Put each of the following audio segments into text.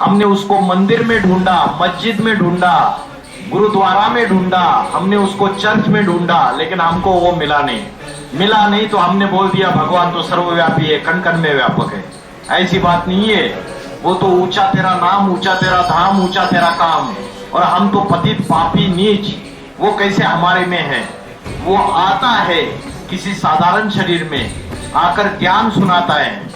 हमने उसको मंदिर में ढूंढा, मस्जिद में ढूंढा, गुरुद्वारा में ढूंढा, हमने उसको चर्च में ढूंढा, लेकिन हमको वो मिला नहीं। मिला नहीं तो हमने बोल दिया भगवान तो सर्वव्यापी है, कण कण में व्यापक है। ऐसी बात नहीं है। वो तो ऊंचा तेरा नाम, ऊंचा तेरा धाम, ऊंचा तेरा काम, और हम तो पतित पापी नीच। वो कैसे हमारे में है? वो आता है किसी साधारण शरीर में, आकर ज्ञान सुनाता है।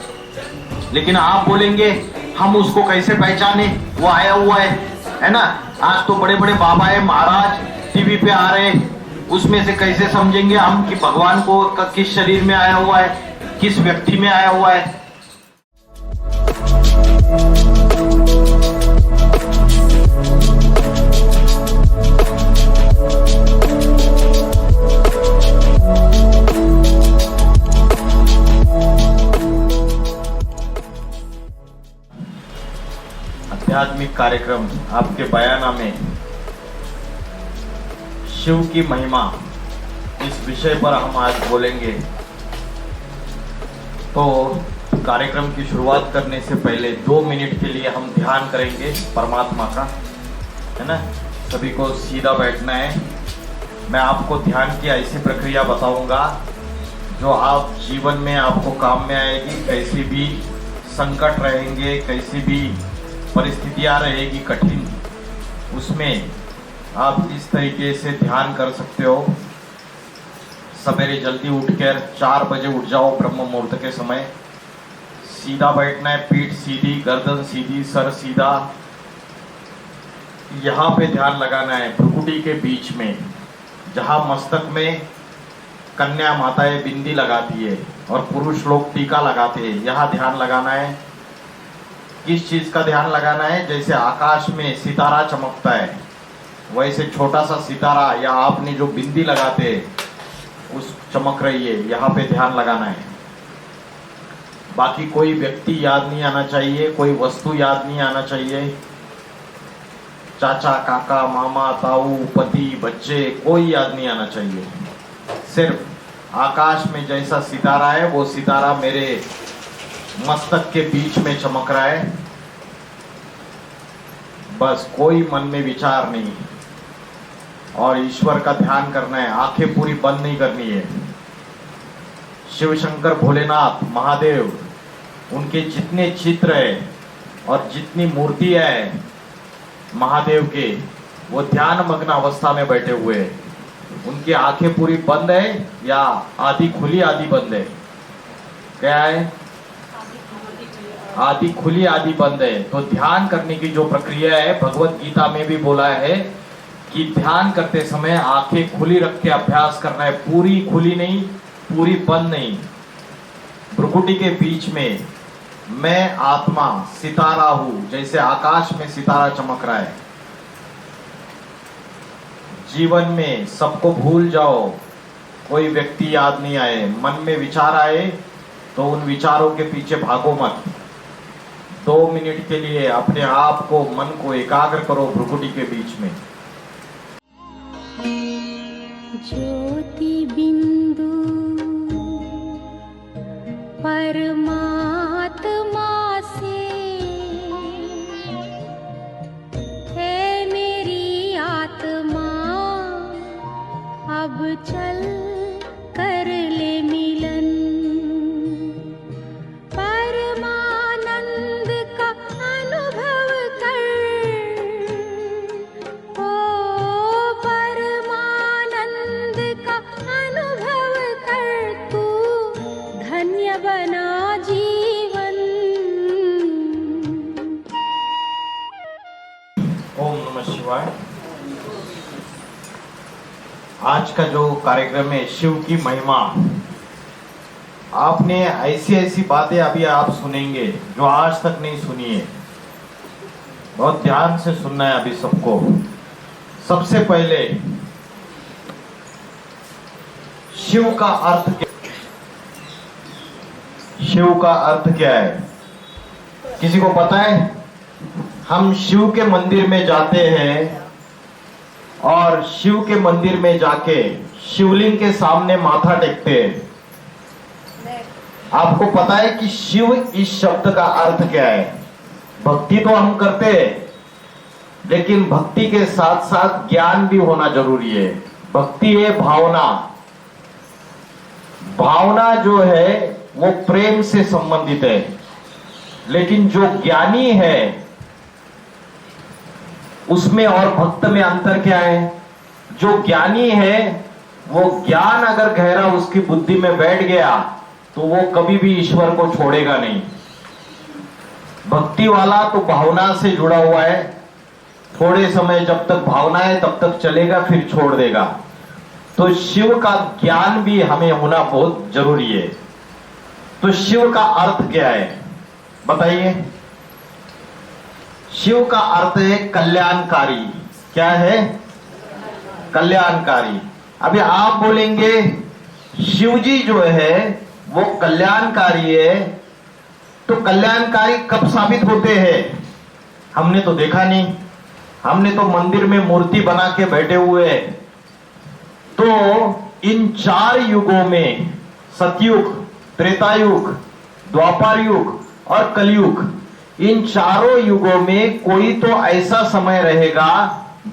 लेकिन आप बोलेंगे हम उसको कैसे पहचाने? वो आया हुआ है ना? आज तो बड़े बड़े बाबा है, महाराज टीवी पे आ रहे, उसमें से कैसे समझेंगे हम कि भगवान को किस शरीर में आया हुआ है, किस व्यक्ति में आया हुआ है? आध्यात्मिक कार्यक्रम आपके बयाना में शिव की महिमा, इस विषय पर हम आज बोलेंगे। तो कार्यक्रम की शुरुआत करने से पहले 2 मिनट के लिए हम ध्यान करेंगे परमात्मा का, है ना? सभी को सीधा बैठना है। मैं आपको ध्यान की ऐसी प्रक्रिया बताऊंगा जो आप जीवन में आपको काम में आएगी। कैसी भी संकट रहेंगे, कैसी भी परिस्थितियां रहेगी कठिन, उसमें आप इस तरीके से ध्यान कर सकते हो। सवेरे जल्दी उठकर 4 बजे उठ जाओ, ब्रह्म मुहूर्त के समय। सीधा बैठना है, पीठ सीधी, गर्दन सीधी, सर सीधा। यहाँ पे ध्यान लगाना है भ्रुकुटी के बीच में, जहाँ मस्तक में कन्या माताएं बिंदी लगाती है और पुरुष लोग टीका लगाते हैं। यहाँ ध्यान लगाना है। किस चीज का ध्यान लगाना है? जैसे आकाश में सितारा चमकता है, वैसे छोटा सा सितारा या आपने जो बिंदी लगाते हैं उस चमक रही है, यहाँ पे ध्यान लगाना है। बाकी कोई व्यक्ति याद नहीं आना चाहिए, कोई वस्तु याद नहीं आना चाहिए। चाचा, काका, मामा, ताऊ, पति, बच्चे, कोई याद नहीं आना चाहिए। सिर्फ आकाश में जैसा सितारा है वो सितारा मेरे मस्तक के बीच में चमक रहा है। बस कोई मन में विचार नहीं, और ईश्वर का ध्यान करना है। आंखें पूरी बंद नहीं करनी है। शिव शंकर भोलेनाथ महादेव, उनके जितने चित्र है और जितनी मूर्तियां है महादेव के, वो ध्यान मग्न अवस्था में बैठे हुए हैं। उनकी आंखें पूरी बंद है या आधी खुली आधी बंद है? क्या है? आधी खुली आधी बंद है। तो ध्यान करने की जो प्रक्रिया है, भगवत गीता में भी बोला है कि ध्यान करते समय आंखें खुली रख के अभ्यास करना है। पूरी खुली नहीं, पूरी बंद नहीं। भ्रुकुटी के बीच में मैं आत्मा सितारा हूं, जैसे आकाश में सितारा चमक रहा है। जीवन में सबको भूल जाओ, कोई व्यक्ति याद नहीं आए। मन में विचार आए तो उन विचारों के पीछे भागो मत। 2 मिनट के लिए अपने आप को, मन को एकाग्र करो भ्रुकुटी के बीच में। ज्योति बिंदु परमात्मा से है मेरी आत्मा, अब चल कर ले मिलन। परमानंद का अनुभव कर, ओ परमानंद का अनुभव कर, तू धन्य बना जीवन। ओम नमः शिवाय। आज का जो कार्यक्रम है शिव की महिमा, आपने ऐसी ऐसी बातें अभी आप सुनेंगे जो आज तक नहीं सुनी है। बहुत ध्यान से सुनना है अभी सबको। सबसे पहले शिव का अर्थ क्या? शिव का अर्थ क्या है? किसी को पता है? हम शिव के मंदिर में जाते हैं और शिव के मंदिर में जाके शिवलिंग के सामने माथा टेकते हैं। आपको पता है कि शिव इस शब्द का अर्थ क्या है? भक्ति तो हम करते हैं, लेकिन भक्ति के साथ साथ ज्ञान भी होना जरूरी है। भक्ति है भावना। भावना जो है वो प्रेम से संबंधित है, लेकिन जो ज्ञानी है उसमें और भक्त में अंतर क्या है? जो ज्ञानी है वो ज्ञान अगर गहरा उसकी बुद्धि में बैठ गया तो वो कभी भी ईश्वर को छोड़ेगा नहीं। भक्ति वाला तो भावना से जुड़ा हुआ है, थोड़े समय जब तक भावना है तब तक चलेगा, फिर छोड़ देगा। तो शिव का ज्ञान भी हमें होना बहुत जरूरी है। तो शिव का अर्थ क्या है बताइए? शिव का अर्थ है कल्याणकारी। क्या है? कल्याणकारी। अभी आप बोलेंगे शिव जी जो है वो कल्याणकारी है, तो कल्याणकारी कब साबित होते हैं? हमने तो देखा नहीं, हमने तो मंदिर में मूर्ति बना के बैठे हुए हैं। तो इन 4 युगों में, सतयुग, त्रेतायुग, द्वापर युग और कलयुग, इन चारों युगों में कोई तो ऐसा समय रहेगा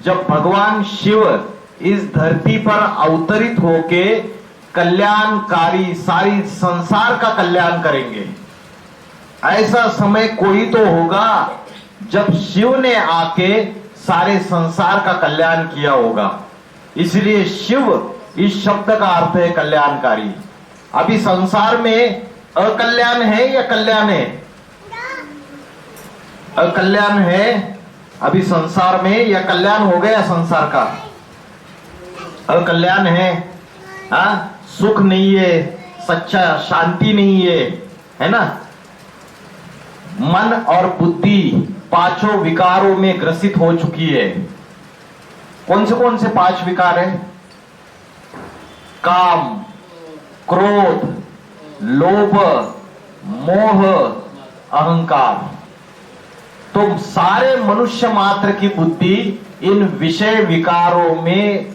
जब भगवान शिव इस धरती पर अवतरित होके कल्याणकारी सारी संसार का कल्याण करेंगे। ऐसा समय कोई तो होगा जब शिव ने आके सारे संसार का कल्याण किया होगा। इसलिए शिव इस शब्द का अर्थ है कल्याणकारी। अभी संसार में अकल्याण है या कल्याण है? अकल्याण है अभी संसार में, या कल्याण हो गया संसार का? अकल्याण है। सुख नहीं है, सच्चा शांति नहीं है ना? मन और बुद्धि पांचों विकारों में ग्रसित हो चुकी है। कौन से 5 विकार है? काम, क्रोध, लोभ, मोह, अहंकार। तो सारे मनुष्य मात्र की बुद्धि इन विषय विकारों में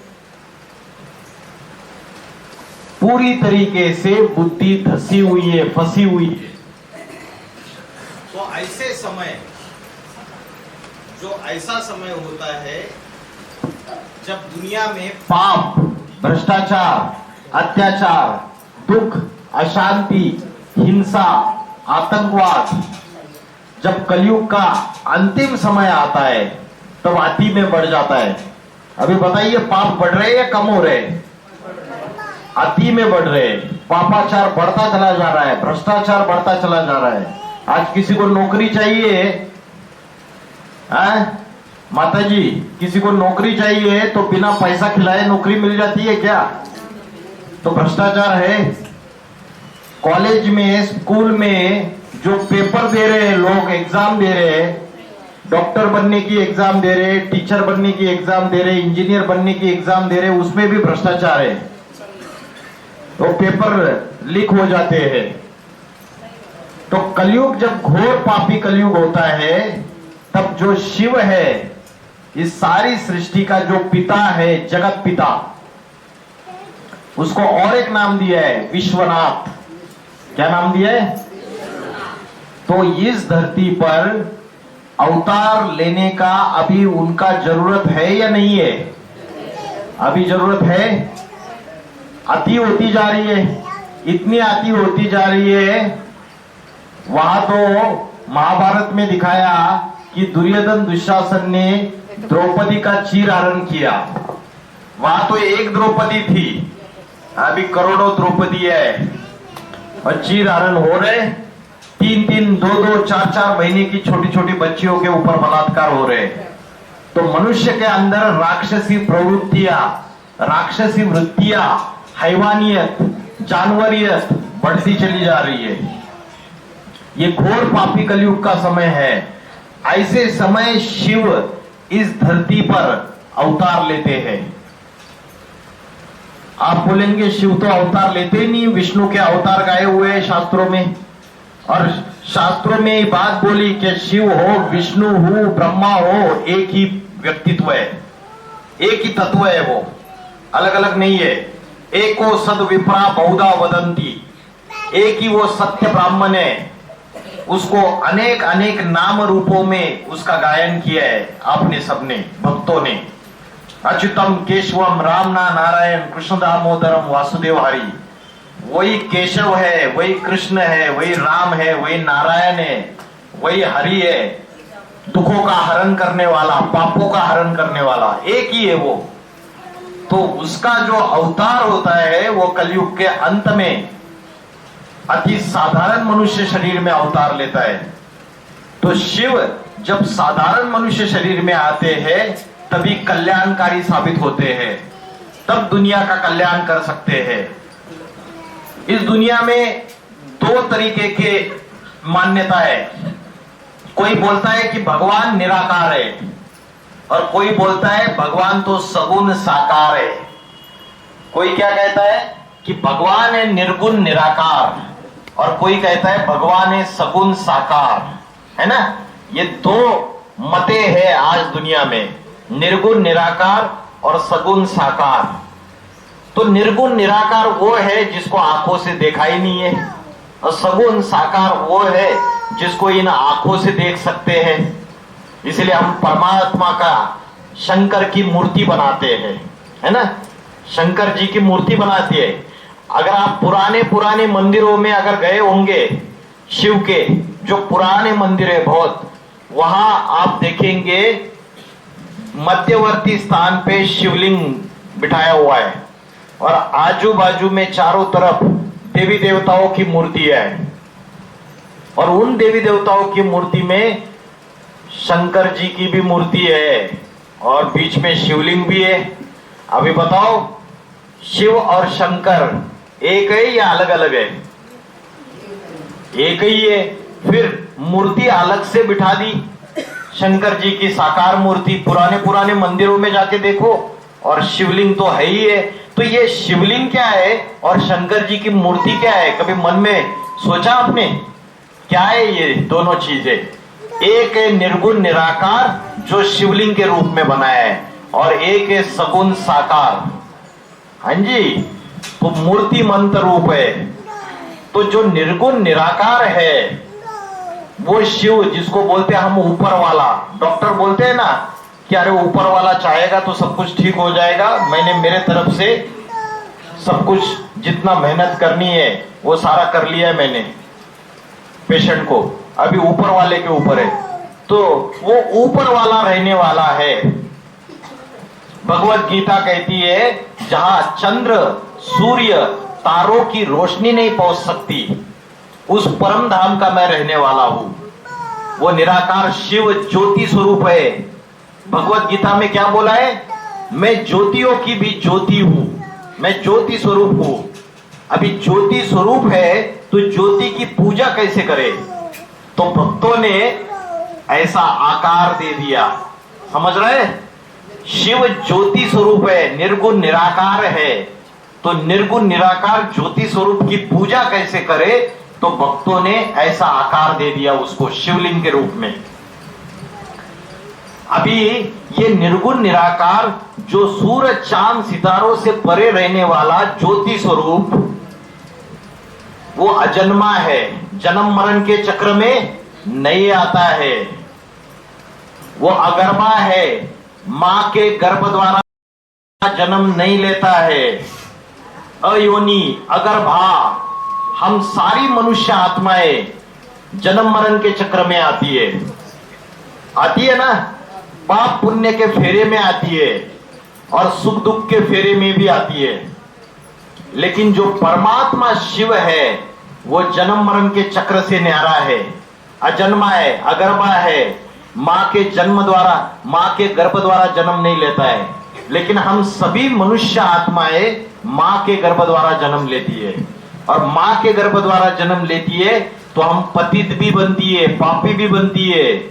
पूरी तरीके से बुद्धि धसी हुई है, फंसी हुई है। तो ऐसा समय होता है जब दुनिया में पाप, भ्रष्टाचार, अत्याचार, दुख, अशांति, हिंसा, आतंकवाद, जब कलयुग का अंतिम समय आता है तब अति में बढ़ जाता है। अभी बताइए पाप बढ़ रहे या कम हो रहे? अति में बढ़ रहे। पापाचार बढ़ता चला जा रहा है, भ्रष्टाचार बढ़ता चला जा रहा है। आज किसी को नौकरी चाहिए, माता जी, किसी को नौकरी चाहिए तो बिना पैसा खिलाए नौकरी मिल जाती है क्या? तो भ्रष्टाचार है। कॉलेज में, स्कूल में जो पेपर दे रहे हैं लोग, एग्जाम दे रहे हैं, डॉक्टर बनने की एग्जाम दे रहे हैं, टीचर बनने की एग्जाम दे रहे हैं, इंजीनियर बनने की एग्जाम दे रहे हैं, उसमें भी भ्रष्टाचार है। तो पेपर लीक हो जाते हैं। तो कलयुग, जब घोर पापी कलयुग होता है, तब जो शिव है, इस सारी सृष्टि का जो पिता है, जगत पिता, उसको और एक नाम दिया है विश्वनाथ। क्या नाम दिया है? तो इस धरती पर अवतार लेने का अभी उनका जरूरत है या नहीं है? अभी जरूरत है। अति होती जा रही है, इतनी अति होती जा रही है। वहां तो महाभारत में दिखाया कि दुर्योधन दुशासन ने द्रौपदी का चीरहरण किया। वहां तो एक द्रौपदी थी, अभी करोड़ों द्रौपदी है और चीरहरण हो रहे। 3-3, 2-2, 4-4 महीने की छोटी छोटी बच्चियों के ऊपर बलात्कार हो रहे। तो मनुष्य के अंदर राक्षसी प्रवृत्तियां, राक्षसी वृत्तियां, हैवानियत, जानवरियत बढ़ती चली जा रही है। ये घोर पापी कलयुग का समय है। ऐसे समय शिव इस धरती पर अवतार लेते हैं। आप बोलेंगे शिव तो अवतार लेते ही नहीं, विष्णु के अवतार गाए हुए हैं शास्त्रों में। और शास्त्रों में ये बात बोली कि शिव हो, विष्णु हो, ब्रह्मा हो, एक ही व्यक्तित्व है, एक ही तत्व है, वो अलग अलग नहीं है। एको सद विप्रा बहुधा वदंती, एक ही वो सत्य ब्राह्मण है, उसको अनेक अनेक नाम रूपों में उसका गायन किया है आपने सबने, भक्तों ने। अच्युतम केशवम रामना नारायण कृष्ण दामोदरम वासुदेव हरि। वही केशव है, वही कृष्ण है, वही राम है, वही नारायण है, वही हरि है। दुखों का हरण करने वाला, पापों का हरण करने वाला एक ही है वो। तो उसका जो अवतार होता है वो कलयुग के अंत में अति साधारण मनुष्य शरीर में अवतार लेता है। तो शिव जब साधारण मनुष्य शरीर में आते हैं तभी कल्याणकारी साबित होते हैं, तब दुनिया का कल्याण कर सकते हैं। इस दुनिया में दो तरीके के मान्यता है। कोई बोलता है कि भगवान निराकार है और कोई बोलता है भगवान तो सगुण साकार है। कोई क्या कहता है कि भगवान है निर्गुण निराकार और कोई कहता है भगवान है सगुण साकार, है ना। ये दो मते हैं आज दुनिया में, निर्गुण निराकार और सगुण साकार। तो निर्गुण निराकार वो है जिसको आंखों से देखा ही नहीं है, और सगुण साकार वो है जिसको इन आंखों से देख सकते हैं। इसलिए हम परमात्मा का शंकर की मूर्ति बनाते हैं, है ना। शंकर जी की मूर्ति बनाती है। अगर आप पुराने पुराने मंदिरों में अगर गए होंगे शिव के, जो पुराने मंदिर है बहुत, वहां आप देखेंगे मध्यवर्ती स्थान पे शिवलिंग बिठाया हुआ है और आजू बाजू में चारों तरफ देवी देवताओं की मूर्ति है। और उन देवी देवताओं की मूर्ति में शंकर जी की भी मूर्ति है और बीच में शिवलिंग भी है। अभी बताओ, शिव और शंकर एक है या अलग अलग है? एक ही है। फिर मूर्ति अलग से बिठा दी, शंकर जी की साकार मूर्ति पुराने पुराने मंदिरों में जाके देखो, और शिवलिंग तो है ही है। तो ये शिवलिंग क्या है और शंकर जी की मूर्ति क्या है? कभी मन में सोचा आपने क्या है ये दोनों चीजें? एक है निर्गुण निराकार जो शिवलिंग के रूप में बनाया है, और एक है सगुण साकार। हाँ जी, तो मूर्ति मंत्र रूप है। तो जो निर्गुण निराकार है वो शिव, जिसको बोलते हैं हम ऊपर वाला। डॉक्टर बोलते हैं ना कि अरे ऊपर वाला चाहेगा तो सब कुछ ठीक हो जाएगा, मैंने मेरे तरफ से सब कुछ जितना मेहनत करनी है वो सारा कर लिया है मैंने पेशेंट को, अभी ऊपर वाले के ऊपर है। तो वो ऊपर वाला रहने वाला है। भगवत गीता कहती है जहां चंद्र सूर्य तारों की रोशनी नहीं पहुंच सकती, उस परम धाम का मैं रहने वाला हूं। वो निराकार शिव ज्योति स्वरूप है। भगवत गीता में क्या बोला है? मैं ज्योतियों की भी ज्योति हूं, मैं ज्योति स्वरूप हूं। अभी ज्योति स्वरूप है तो ज्योति की पूजा कैसे करे? तो भक्तों ने ऐसा आकार दे दिया, समझ रहे? शिव ज्योति स्वरूप है, निर्गुण निराकार है। तो निर्गुण निराकार ज्योति स्वरूप की पूजा कैसे करे? तो भक्तों ने ऐसा आकार दे दिया उसको शिवलिंग के रूप में। अभी ये निर्गुण निराकार जो सूर्य चांद सितारों से परे रहने वाला ज्योति स्वरूप, वो अजन्मा है, जन्म मरण के चक्र में नहीं आता है। वो अगर्भा है, मां के गर्भ द्वारा जन्म नहीं लेता है। अयोनि, अगर्भा, हम सारी मनुष्य आत्माएं जन्म मरण के चक्र में आती है ना, पाप पुण्य के फेरे में आती है और सुख दुख के फेरे में भी आती है। लेकिन जो परमात्मा शिव है वो जन्म मरण के चक्र से न्यारा है, अजन्मा है, अगर्भा है, मां के जन्म द्वारा, मां के गर्भ द्वारा जन्म नहीं लेता है। लेकिन हम सभी मनुष्य आत्माएं मां के गर्भ द्वारा जन्म लेती है, और मां के गर्भ द्वारा जन्म लेती है तो हम पतित भी बनती है, पापी भी बनती है,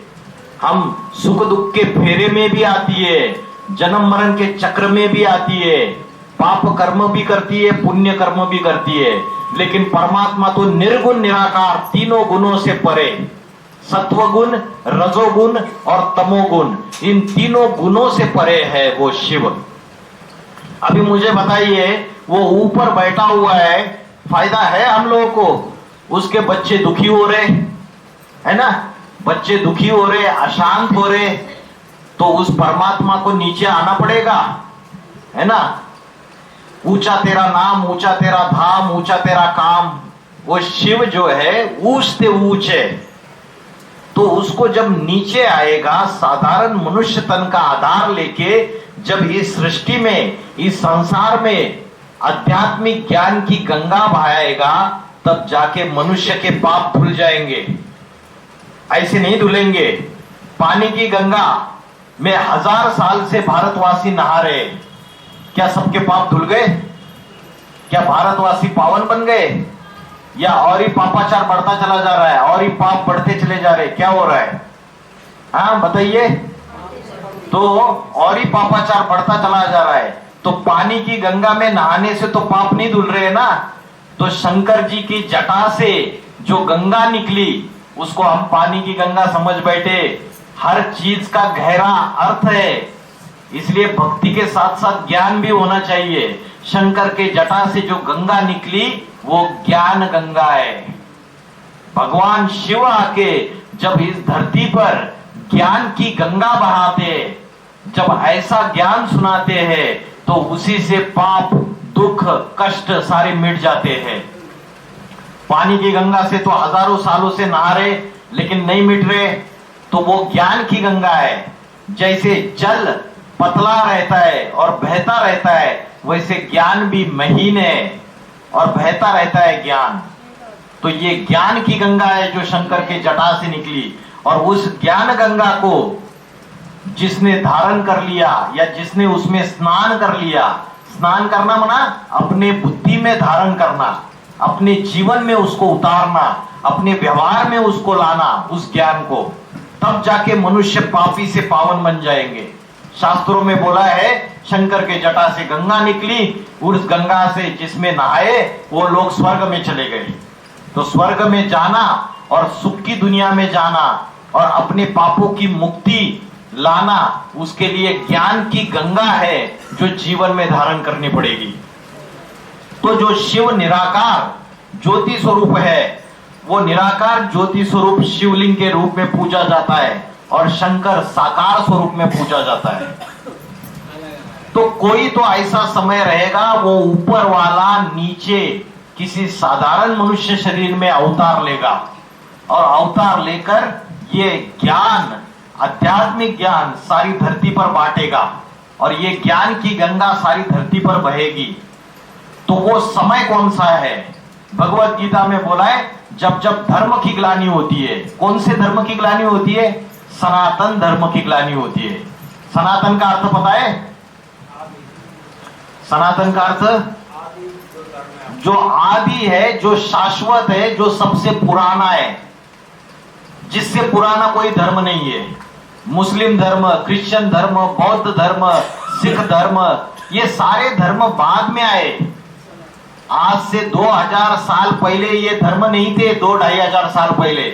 हम सुख दुख के फेरे में भी आती है, जन्म मरण के चक्र में भी आती है, पाप कर्म भी करती है, पुण्य कर्म भी करती है। लेकिन परमात्मा तो निर्गुण निराकार, तीनों गुणों से परे, सत्वगुण, रजोगुण और तमोगुण, इन तीनों गुणों से परे है वो शिव। अभी मुझे बताइए, वो ऊपर बैठा हुआ है, फायदा है हम लोगों को? उसके बच्चे दुखी हो रहे, है ना, बच्चे दुखी हो रहे, अशांत हो रहे, तो उस परमात्मा को नीचे आना पड़ेगा, है ना। ऊंचा तेरा नाम, ऊंचा तेरा धाम, ऊंचा तेरा काम, वो शिव जो है ऊंच से ऊंच है। तो उसको जब नीचे आएगा, साधारण मनुष्य तन का आधार लेके जब इस सृष्टि में, इस संसार में आध्यात्मिक ज्ञान की गंगा बहाएगा, तब जाके मनुष्य के पाप धुल जाएंगे। ऐसे नहीं धुलेंगे। पानी की गंगा में 1000 साल से भारतवासी नहा रहे, क्या सबके पाप धुल गए? क्या भारतवासी पावन बन गए? या और ही पापाचार बढ़ता चला जा रहा है, और ही पाप बढ़ते चले जा रहे, क्या हो रहा है? हाँ बताइए। तो और ही पापाचार बढ़ता चला जा रहा है। तो पानी की गंगा में नहाने से तो पाप नहीं धुल रहे ना। तो शंकर जी की जटा से जो गंगा निकली, उसको हम पानी की गंगा समझ बैठे। हर चीज का गहरा अर्थ है, इसलिए भक्ति के साथ साथ ज्ञान भी होना चाहिए। शंकर के जटा से जो गंगा निकली वो ज्ञान गंगा है। भगवान शिव आके जब इस धरती पर ज्ञान की गंगा बहाते, जब ऐसा ज्ञान सुनाते हैं, तो उसी से पाप, दुख, कष्ट सारे मिट जाते हैं। पानी की गंगा से तो हजारों सालों से नहा रहे, लेकिन नहीं मिट रहे, तो वो ज्ञान की गंगा है। जैसे जल पतला रहता है और बहता रहता है, वैसे ज्ञान भी महीन है और बहता रहता है ज्ञान। तो ये ज्ञान की गंगा है जो शंकर के जटा से निकली। और उस ज्ञान गंगा को जिसने धारण कर लिया, या जिसने उसमें स्नान कर लिया, स्नान करना मना अपने बुद्धि में धारण करना, अपने जीवन में उसको उतारना, अपने व्यवहार में उसको लाना, उस ज्ञान को, तब जाके मनुष्य पापी से पावन बन जाएंगे। शास्त्रों में बोला है शंकर के जटा से गंगा निकली, उस गंगा से जिसमें नहाए वो लोग स्वर्ग में चले गए। तो स्वर्ग में जाना और सुख की दुनिया में जाना और अपने पापों की मुक्ति लाना, उसके लिए ज्ञान की गंगा है जो जीवन में धारण करनी पड़ेगी। तो जो शिव निराकार ज्योति स्वरूप है, वो निराकार ज्योति स्वरूप शिवलिंग के रूप में पूजा जाता है और शंकर साकार स्वरूप में पूजा जाता है। तो कोई तो ऐसा समय रहेगा वो ऊपर वाला नीचे किसी साधारण मनुष्य शरीर में अवतार लेगा और अवतार लेकर ये ज्ञान, आध्यात्मिक ज्ञान सारी धरती पर बांटेगा और ये ज्ञान की गंगा सारी धरती पर बहेगी। तो वो समय कौन सा है? भगवत गीता में बोला है जब जब धर्म की ग्लानि होती है। कौन से धर्म की ग्लानि होती है? सनातन धर्म की ग्लानि होती है। सनातन का अर्थ पता है? सनातन का अर्थ जो आदि है, जो शाश्वत है, जो सबसे पुराना है, जिससे पुराना कोई धर्म नहीं है। मुस्लिम धर्म, क्रिश्चियन धर्म, बौद्ध धर्म, सिख धर्म, ये सारे धर्म बाद में आए। आज से 2000 साल पहले ये धर्म नहीं थे, 2-2500 साल पहले।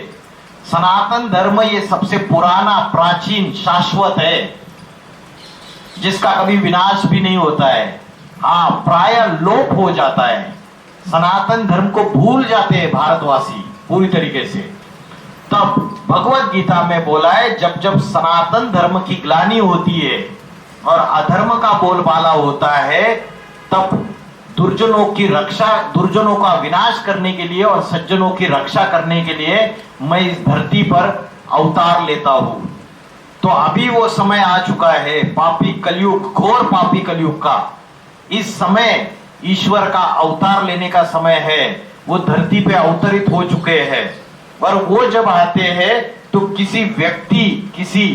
सनातन धर्म ये सबसे पुराना, प्राचीन, शाश्वत है, जिसका कभी विनाश भी नहीं होता है। हाँ, प्राय लोप हो जाता है। सनातन धर्म को भूल जाते हैं भारतवासी पूरी तरीके से। तब भगवत गीता में बोला है जब जब सनातन धर्म की ग्लानि होती है और अधर्म का बोलबाला होता है, तब दुर्जनों की रक्षा, दुर्जनों का विनाश करने के लिए और सज्जनों की रक्षा करने के लिए मैं इस धरती पर अवतार लेता हूं। तो अभी वो समय आ चुका है, पापी कलयुग, घोर पापी कलयुग का। इस समय ईश्वर का अवतार लेने का समय है। वो धरती पे अवतरित हो चुके हैं और वो जब आते हैं तो किसी व्यक्ति, किसी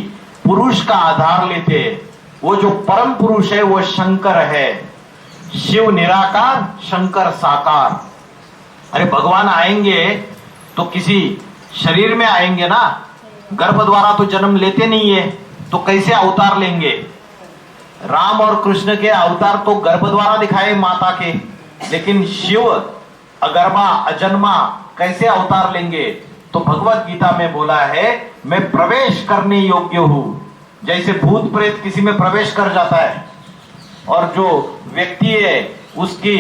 पुरुष का आधार लेते हैं। वो जो परम पुरुष है वो शंकर है। शिव निराकार, शंकर साकार। अरे भगवान आएंगे तो किसी शरीर में आएंगे ना, गर्भ द्वारा तो जन्म लेते नहीं है, तो कैसे अवतार लेंगे? राम और कृष्ण के अवतार तो गर्भ द्वारा दिखाए माता के, लेकिन शिव अगर्भा, अजन्मा कैसे अवतार लेंगे? तो भगवत गीता में बोला है मैं प्रवेश करने योग्य हूं। जैसे भूत प्रेत किसी में प्रवेश कर जाता है और जो व्यक्ति है उसकी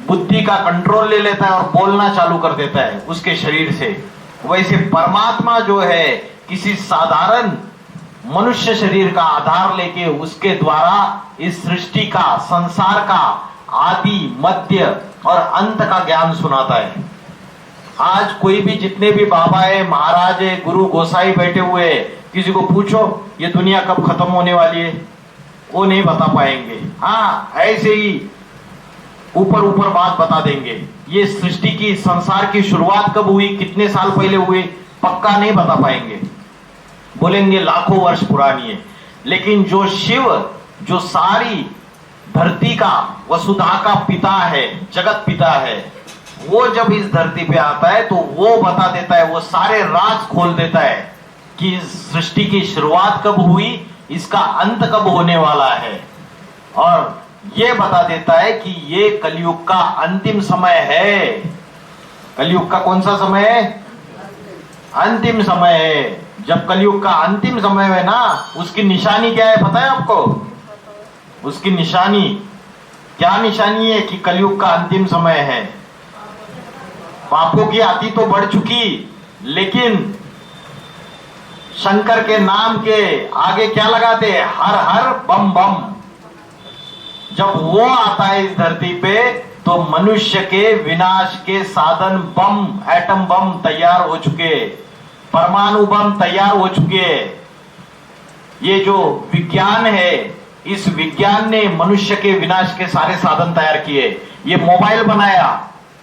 बुद्धि का कंट्रोल ले लेता है और बोलना चालू कर देता है उसके शरीर से, वैसे परमात्मा जो है किसी साधारण मनुष्य शरीर का आधार लेके उसके द्वारा इस सृष्टि का, संसार का आदि, मध्य और अंत का ज्ञान सुनाता है। आज कोई भी, जितने भी बाबा है, महाराज है, गुरु गोसाई बैठे हुए हैं, किसी को पूछो ये दुनिया कब खत्म होने वाली है, वो नहीं बता पाएंगे। हाँ, ऐसे ही ऊपर ऊपर बात बता देंगे। ये सृष्टि की, संसार की शुरुआत कब हुई, कितने साल पहले हुई, पक्का नहीं बता पाएंगे। बोलेंगे लाखों वर्ष पुरानी है। लेकिन जो शिव, जो सारी धरती का, वसुधा का पिता है, जगत पिता है, वो जब इस धरती पे आता है तो वो बता देता है, वो सारे राज खोल देता है कि इस सृष्टि की शुरुआत कब हुई, इसका अंत कब होने वाला है। और ये बता देता है कि ये कलयुग का अंतिम समय है। कलयुग का कौन सा समय है? अंतिम समय है। जब कलयुग का अंतिम समय है ना, उसकी निशानी क्या है पता है आपको? उसकी निशानी क्या, निशानी है कि कलयुग का अंतिम समय है। पापों की आती तो बढ़ चुकी, लेकिन शंकर के नाम के आगे क्या लगाते हैं? हर हर बम बम। जब वो आता है इस धरती पे तो मनुष्य के विनाश के साधन बम, एटम बम तैयार हो चुके, परमाणु बम तैयार हो चुके। ये जो विज्ञान है, इस विज्ञान ने मनुष्य के विनाश के सारे साधन तैयार किए। ये मोबाइल बनाया,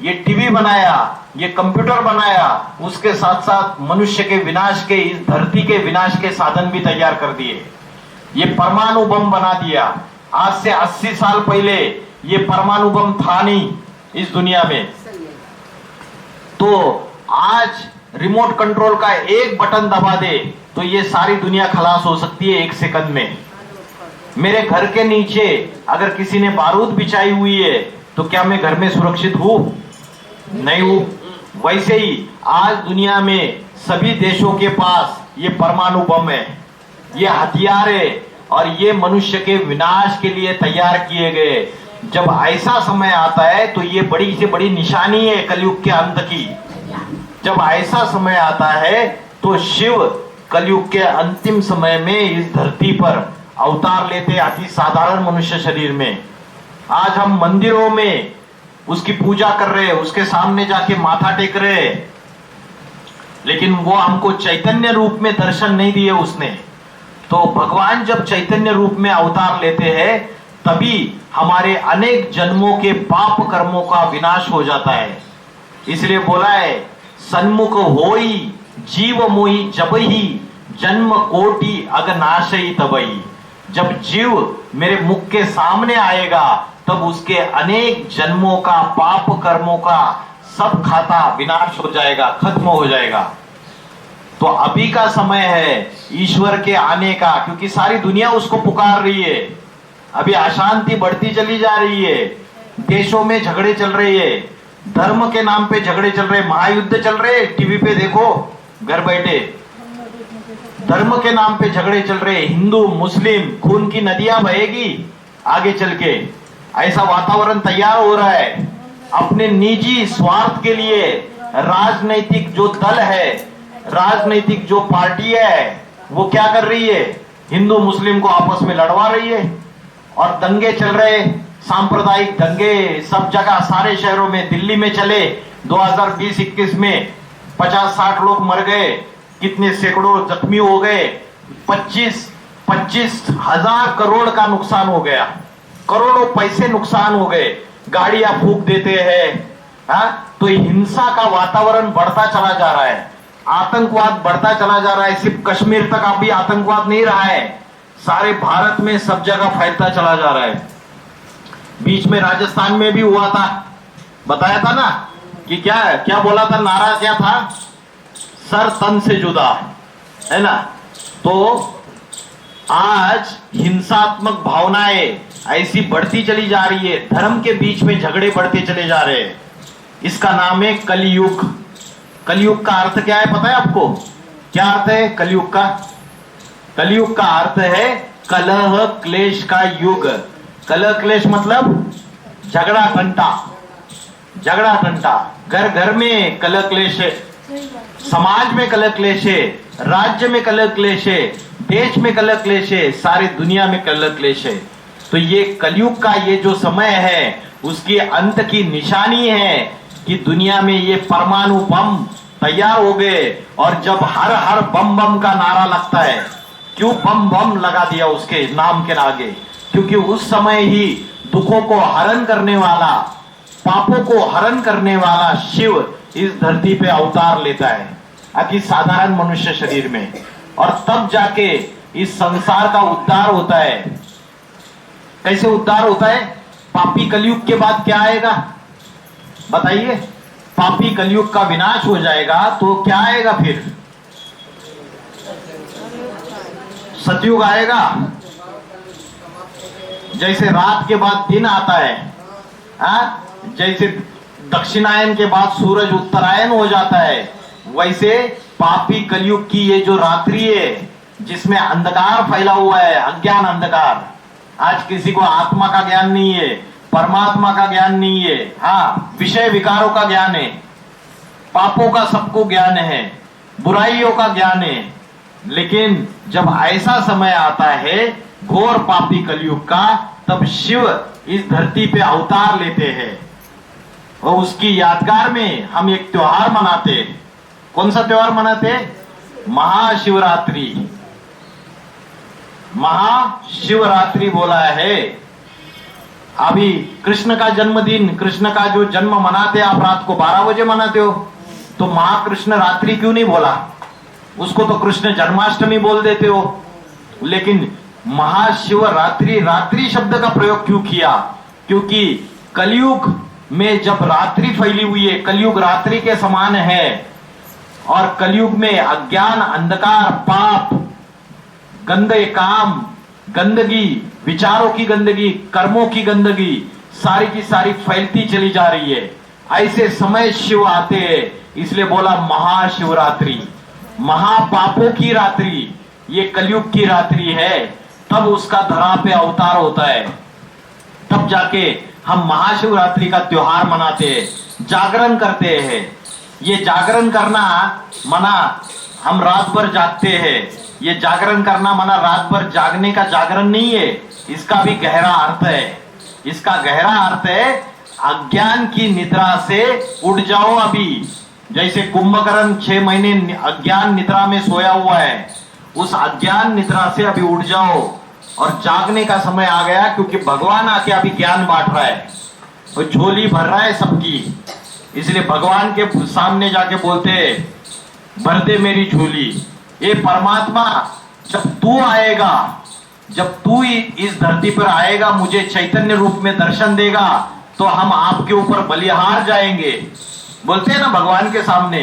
ये टीवी बनाया, ये कंप्यूटर बनाया, उसके साथ साथ मनुष्य के विनाश के, इस धरती के विनाश के साधन भी तैयार कर दिए। ये परमाणु बम बना दिया। आज से 80 साल पहले ये परमाणु बम था नहीं इस दुनिया में। तो आज रिमोट कंट्रोल का एक बटन दबा दे तो ये सारी दुनिया खलास हो सकती है 1 सेकंड में। मेरे घर के नीचे अगर किसी ने बारूद बिछाई हुई है तो क्या मैं घर में सुरक्षित हूं? नहीं हूं। वैसे ही आज दुनिया में सभी देशों के पास ये परमाणु बम है, ये हथियार है, और ये मनुष्य के विनाश के लिए तैयार किए गए। जब ऐसा समय आता है तो ये बड़ी से बड़ी निशानी है कलयुग के अंत की। जब ऐसा समय आता है तो शिव कलयुग के अंतिम समय में इस धरती पर अवतार लेते, अति साधारण मनुष्य शरीर में। आज हम मंदिरों में उसकी पूजा कर रहे हैं, उसके सामने जाके माथा टेक रहे हैं, लेकिन वो हमको चैतन्य रूप में दर्शन नहीं दिए उसने। तो भगवान जब चैतन्य रूप में अवतार लेते हैं तभी हमारे अनेक जन्मों के पाप कर्मों का विनाश हो जाता है। इसलिए बोला है, सन्मुख होई जीव मोही जबही जन्म कोटि अगनाशई तबई। जब जीव मेरे मुख के सामने आएगा तब उसके अनेक जन्मों का, पाप कर्मों का सब खाता विनाश हो जाएगा, खत्म हो जाएगा। तो अभी का समय है ईश्वर के आने का, क्योंकि सारी दुनिया उसको पुकार रही है। अभी अशांति बढ़ती चली जा रही है, देशों में झगड़े चल रहे हैं, धर्म के नाम पे झगड़े चल रहे, महायुद्ध चल रहे, टीवी पे देखो घर बैठे। धर्म के नाम पे झगड़े चल रहे, हिंदू मुस्लिम, खून की नदियां बहेगी आगे चल के। ऐसा वातावरण तैयार हो रहा है। अपने निजी स्वार्थ के लिए राजनीतिक जो दल है, राजनीतिक जो पार्टी है, वो क्या कर रही है? हिंदू मुस्लिम को आपस में लड़वा रही है, और दंगे चल रहे, सांप्रदायिक दंगे सब जगह, सारे शहरों में। दिल्ली में चले 2020-21 में 50-60 लोग मर गए, कितने सैकड़ों जख्मी हो गए, 25 हजार करोड़ का नुकसान हो गया, करोड़ों पैसे नुकसान हो गए। गाड़ियां फूंक देते हैं। तो हिंसा का वातावरण बढ़ता चला जा रहा है, आतंकवाद बढ़ता चला जा रहा है। सिर्फ कश्मीर तक अभी आतंकवाद नहीं रहा है, सारे भारत में सब जगह फैलता चला जा रहा है। बीच में राजस्थान में भी हुआ था, बताया था ना कि क्या बोला था, नारा क्या था? सर तन से जुदा, है ना। तो आज हिंसात्मक भावनाएं ऐसी बढ़ती चली जा रही है, धर्म के बीच में झगड़े बढ़ते चले जा रहे हैं। इसका नाम है कलयुग। कलयुग का अर्थ क्या है पता है आपको? क्या अर्थ है कलयुग का? कलयुग का अर्थ है कलह क्लेश का युग। कलह क्लेश मतलब झगड़ा घंटा, झगड़ा घंटा। घर घर में कलह क्लेश समाज में कलह क्लेश है, राज्य में कलह क्लेश है, देश में कलह क्लेश है, सारी दुनिया में कलह क्लेश है। तो ये कलयुग का ये जो समय है उसकी अंत की निशानी है कि दुनिया में ये परमाणु बम तैयार हो गए। और जब हर हर बम बम का नारा लगता है, क्यों बम बम लगा दिया उसके नाम के आगे? क्योंकि उस समय ही दुखों को हरण करने वाला, पापों को हरण करने वाला शिव इस धरती पे अवतार लेता है अति साधारण मनुष्य शरीर में, और तब जाके इस संसार का उद्धार होता है। कैसे उद्धार होता है? पापी कलयुग के बाद क्या आएगा बताइए? पापी कलयुग का विनाश हो जाएगा तो क्या आएगा फिर? सतयुग आएगा। जैसे रात के बाद दिन आता है, जैसे दक्षिणायन के बाद सूरज उत्तरायण हो जाता है, वैसे पापी कलयुग की ये जो रात्रि है जिसमें अंधकार फैला हुआ है, अज्ञान अंधकार, आज किसी को आत्मा का ज्ञान नहीं है, परमात्मा का ज्ञान नहीं है, हाँ विषय विकारों का ज्ञान है, पापों का सबको ज्ञान है, बुराइयों का ज्ञान है। लेकिन जब ऐसा समय आता है घोर पापी कलयुग का, तब शिव इस धरती पे अवतार लेते हैं और उसकी यादगार में हम एक त्योहार मनाते हैं। कौन सा त्योहार मनाते? महाशिवरात्रि। महाशिवरात्रि बोला है। अभी कृष्ण का जन्मदिन, कृष्ण का जो जन्म मनाते आप रात को 12 बजे मनाते हो, तो महाकृष्ण रात्रि क्यों नहीं बोला? उसको तो कृष्ण जन्माष्टमी बोल देते हो। लेकिन महाशिवरात्रि, रात्रि शब्द का प्रयोग क्यों किया? क्योंकि कलयुग में जब रात्रि फैली हुई है, कलयुग रात्रि के समान है, और कलयुग में अज्ञान, अंधकार, पाप, गंदे काम, गंदगी, विचारों की गंदगी, कर्मों की गंदगी सारी की सारी फैलती चली जा रही है। ऐसे समय शिव आते हैं, इसलिए बोला महाशिवरात्रि। महापापों की रात्रि ये कलयुग की रात्रि है, तब उसका धरा पे अवतार होता है। तब जाके हम महाशिवरात्रि का त्योहार मनाते हैं, जागरण करते हैं। ये जागरण करना मना हम रात भर जागते हैं, ये जागरण करना मना रात भर जागने का जागरण नहीं है, इसका भी गहरा अर्थ है। इसका गहरा अर्थ है अज्ञान की निद्रा से उठ जाओ। अभी जैसे कुंभकर्ण 6 महीने अज्ञान निद्रा में सोया हुआ है, उस अज्ञान निद्रा से अभी उठ जाओ और जागने का समय आ गया, क्योंकि भगवान आके अभी ज्ञान बांट रहा है, वो झोली भर रहा है सबकी। इसलिए भगवान के सामने जाके बोलते भर दे मेरी झोली। ये परमात्मा जब तू आएगा, जब तू इस धरती पर आएगा, मुझे चैतन्य रूप में दर्शन देगा, तो हम आपके ऊपर बलिहार जाएंगे। बोलते हैं ना भगवान के सामने,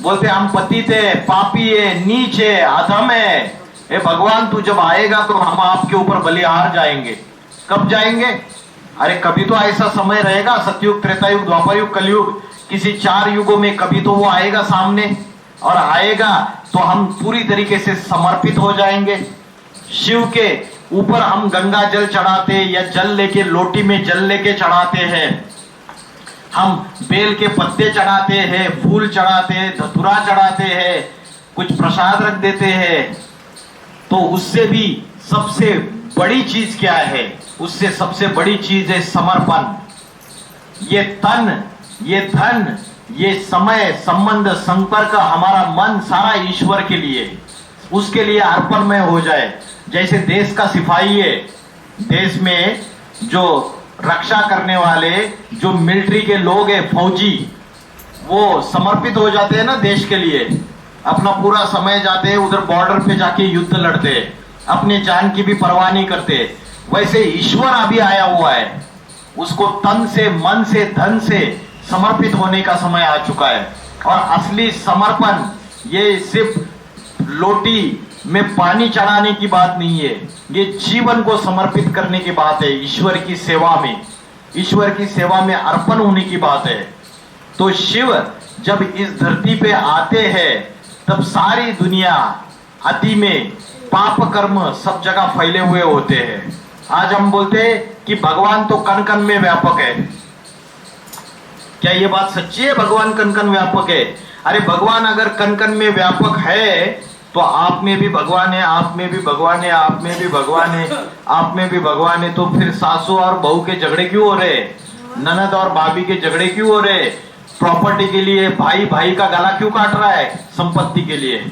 बोलते हम पतित है, पापी है, नीच है, अधम है, ए भगवान तू जब आएगा तो हम आपके ऊपर बलिहार जाएंगे। कब जाएंगे? अरे कभी तो ऐसा समय रहेगा, सतयुग, त्रेतायुग, द्वापरयुग, कलयुग, किसी 4 युगों में कभी तो वो आएगा सामने, और आएगा तो हम पूरी तरीके से समर्पित हो जाएंगे। शिव के ऊपर हम गंगा जल चढ़ाते हैं, या जल लेके, लोटी में जल लेके चढ़ाते हैं, हम बेल के पत्ते चढ़ाते हैं, फूल चढ़ाते हैं, धतूरा चढ़ाते हैं, कुछ प्रसाद रख देते हैं। तो उससे भी सबसे बड़ी चीज क्या है? उससे सबसे बड़ी चीज है समर्पण। ये तन, ये धन, ये समय, संबंध, संपर्क, हमारा मन सारा ईश्वर के लिए, उसके लिए अर्पणमय हो जाए। जैसे देश का सिपाही है, देश में जो रक्षा करने वाले, जो मिलिट्री के लोग हैं, फौजी, वो समर्पित हो जाते हैं ना देश के लिए, अपना पूरा समय जाते हैं उधर बॉर्डर पे जाके युद्ध लड़ते हैं, अपने जान की भी परवाह नहीं करते। वैसे ईश्वर अभी आया हुआ है, उसको तन से, मन से, धन से समर्पित होने का समय आ चुका है। और असली समर्पण ये सिर्फ लोटी में पानी चढ़ाने की बात नहीं है, ये जीवन को समर्पित करने की बात है। ईश्वर की सेवा में, ईश्वर की सेवा में अर्पण होने की बात है। तो शिव जब इस धरती पे आते हैं, तब सारी दुनिया अति में पाप कर्म सब जगह फैले हुए होते हैं। आज हम बोलते हैं कि भगवान तो कण कण में व्यापक है। क्या ये बात सच्ची है? भगवान कण कण व्यापक है। अरे भगवान अगर कण कण में व्यापक है तो आप में भी भगवान है, आप में भी भगवान है, आप में भी भगवान है, आप में भी भगवान है। तो फिर सासू और बहू के झगड़े क्यों हो रहे, ननद और भाभी के झगड़े क्यों हो रहे, प्रॉपर्टी के लिए भाई भाई का गला क्यों काट रहा है संपत्ति के लिए।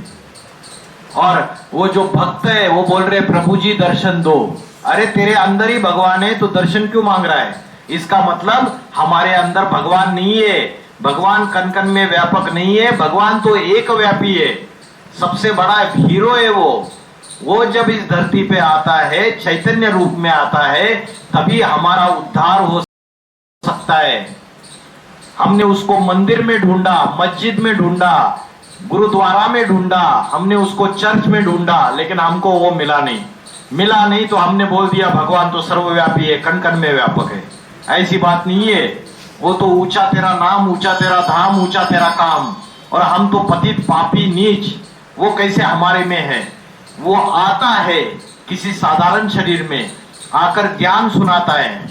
और वो जो भक्त है वो बोल रहे प्रभु जी दर्शन दो। अरे तेरे अंदर ही भगवान है तो दर्शन क्यों मांग रहा है? इसका मतलब हमारे अंदर भगवान नहीं है, भगवान कण कण में व्यापक नहीं है, भगवान तो एक व्यापी है, सबसे बड़ा हीरो है वो जब इस धरती पे आता है चैतन्य रूप में आता है तभी हमारा उद्धार हो सकता है। हमने उसको मंदिर में ढूंढा, मस्जिद में ढूंढा, गुरुद्वारा में ढूंढा, हमने उसको चर्च में ढूंढा, लेकिन हमको वो मिला नहीं तो हमने बोल दिया भगवान तो सर्वव्यापी है, कण कण में व्यापक है। ऐसी बात नहीं है। वो तो ऊंचा तेरा नाम, ऊंचा तेरा धाम, ऊंचा तेरा काम, और हम तो पतित पापी नीच। वो कैसे हमारे में है? वो आता है किसी साधारण शरीर में आकर ज्ञान सुनाता है,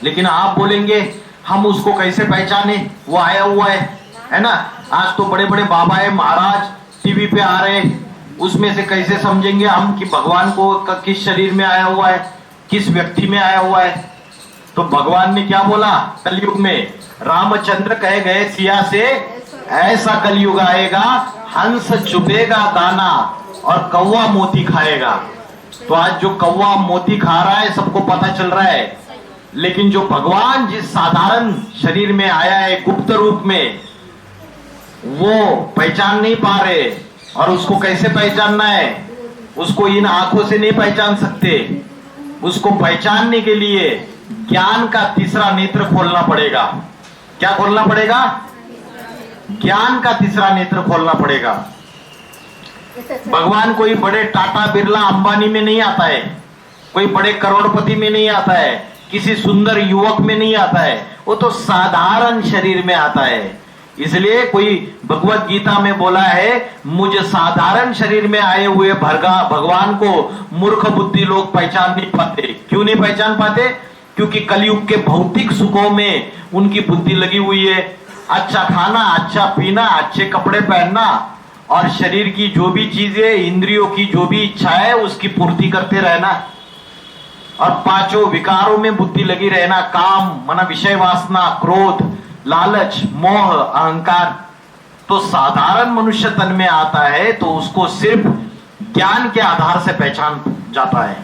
लेकिन आप बोलेंगे हम उसको कैसे पहचाने, वो आया हुआ है ना। आज तो बड़े बड़े बाबा है, महाराज टीवी पे आ रहे, उसमें से कैसे समझेंगे हम कि भगवान को किस शरीर में आया हुआ है, किस व्यक्ति में आया हुआ है। तो भगवान ने क्या बोला कलयुग में? रामचंद्र कहे गए सिया से, ऐसा कलयुग आएगा हंस चुभेगा दाना और कौवा मोती खाएगा। तो आज जो कौवा मोती खा रहा है सबको पता चल रहा है, लेकिन जो भगवान जिस साधारण शरीर में आया है गुप्त रूप में, वो पहचान नहीं पा रहे। और उसको कैसे पहचानना है? उसको इन आंखों से नहीं पहचान सकते। उसको पहचानने के लिए ज्ञान का तीसरा नेत्र खोलना पड़ेगा। क्या खोलना पड़ेगा? ज्ञान का तीसरा नेत्र खोलना पड़ेगा। भगवान कोई बड़े टाटा बिरला अंबानी में नहीं आता है, कोई बड़े करोड़पति में नहीं आता है, किसी सुंदर युवक में नहीं आता है, वो तो साधारण शरीर में आता है। इसलिए कोई भगवत गीता में बोला है, मुझ साधारण शरीर में आए हुए भगवान को मूर्ख बुद्धि लोग पहचान नहीं पाते। क्यों नहीं पहचान पाते? क्योंकि कलयुग के भौतिक सुखों में उनकी बुद्धि लगी हुई है। अच्छा खाना, अच्छा पीना, अच्छे कपड़े पहनना और शरीर की जो भी चीजें, इंद्रियों की जो भी इच्छा है उसकी पूर्ति करते रहना, और पांचों विकारों में बुद्धि लगी रहना, काम माना विषय वासना, क्रोध, लालच, मोह, अहंकार। तो साधारण मनुष्य तन में आता है तो उसको सिर्फ ज्ञान के आधार से पहचान जाता है।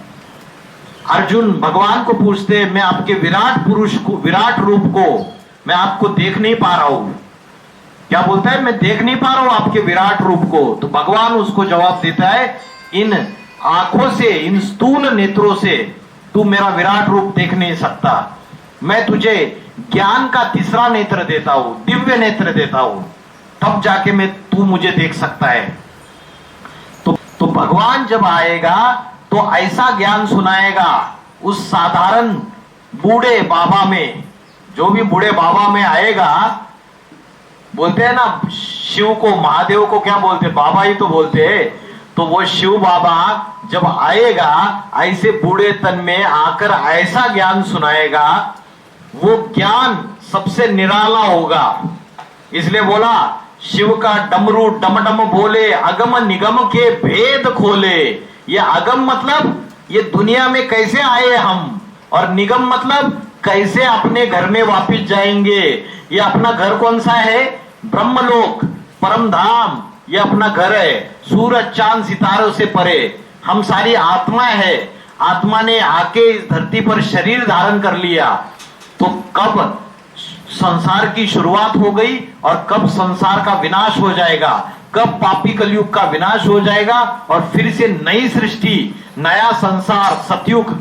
अर्जुन भगवान को पूछते, मैं आपके विराट पुरुष को, विराट रूप को मैं आपको देख नहीं पा रहा हूं। क्या बोलता है? मैं देख नहीं पा रहा हूं आपके विराट रूप को। तो भगवान उसको जवाब देता है, इन आंखों से, इन स्थूल नेत्रों से तू मेरा विराट रूप देख नहीं सकता। मैं तुझे ज्ञान का तीसरा नेत्र देता हूं, दिव्य नेत्र देता हूं, तब जाके तू मुझे देख सकता है। तो भगवान जब आएगा तो ऐसा ज्ञान सुनाएगा उस साधारण बूढ़े बाबा में। जो भी बूढ़े बाबा में आएगा, बोलते हैं ना शिव को, महादेव को क्या बोलते? बाबा ही तो बोलते हैं। तो वो शिव बाबा जब आएगा ऐसे बूढ़े तन में आकर ऐसा ज्ञान सुनाएगा, वो ज्ञान सबसे निराला होगा। इसलिए बोला शिव का डमरू डमडम बोले, अगम निगम के भेद खोले। ये अगम मतलब ये दुनिया में कैसे आए हम, और निगम मतलब कैसे अपने घर में वापिस जाएंगे। ये अपना घर कौन सा है? ब्रह्मलोक, परम धाम, ये अपना घर है, सूरज चांद सितारों से परे। हम सारी आत्मा है, आत्मा ने आके इस धरती पर शरीर धारण कर लिया। तो कब संसार की शुरुआत हो गई और कब संसार का विनाश हो जाएगा, कब पापी कलयुग का विनाश हो जाएगा और फिर से नई सृष्टि, नया संसार, सतयुग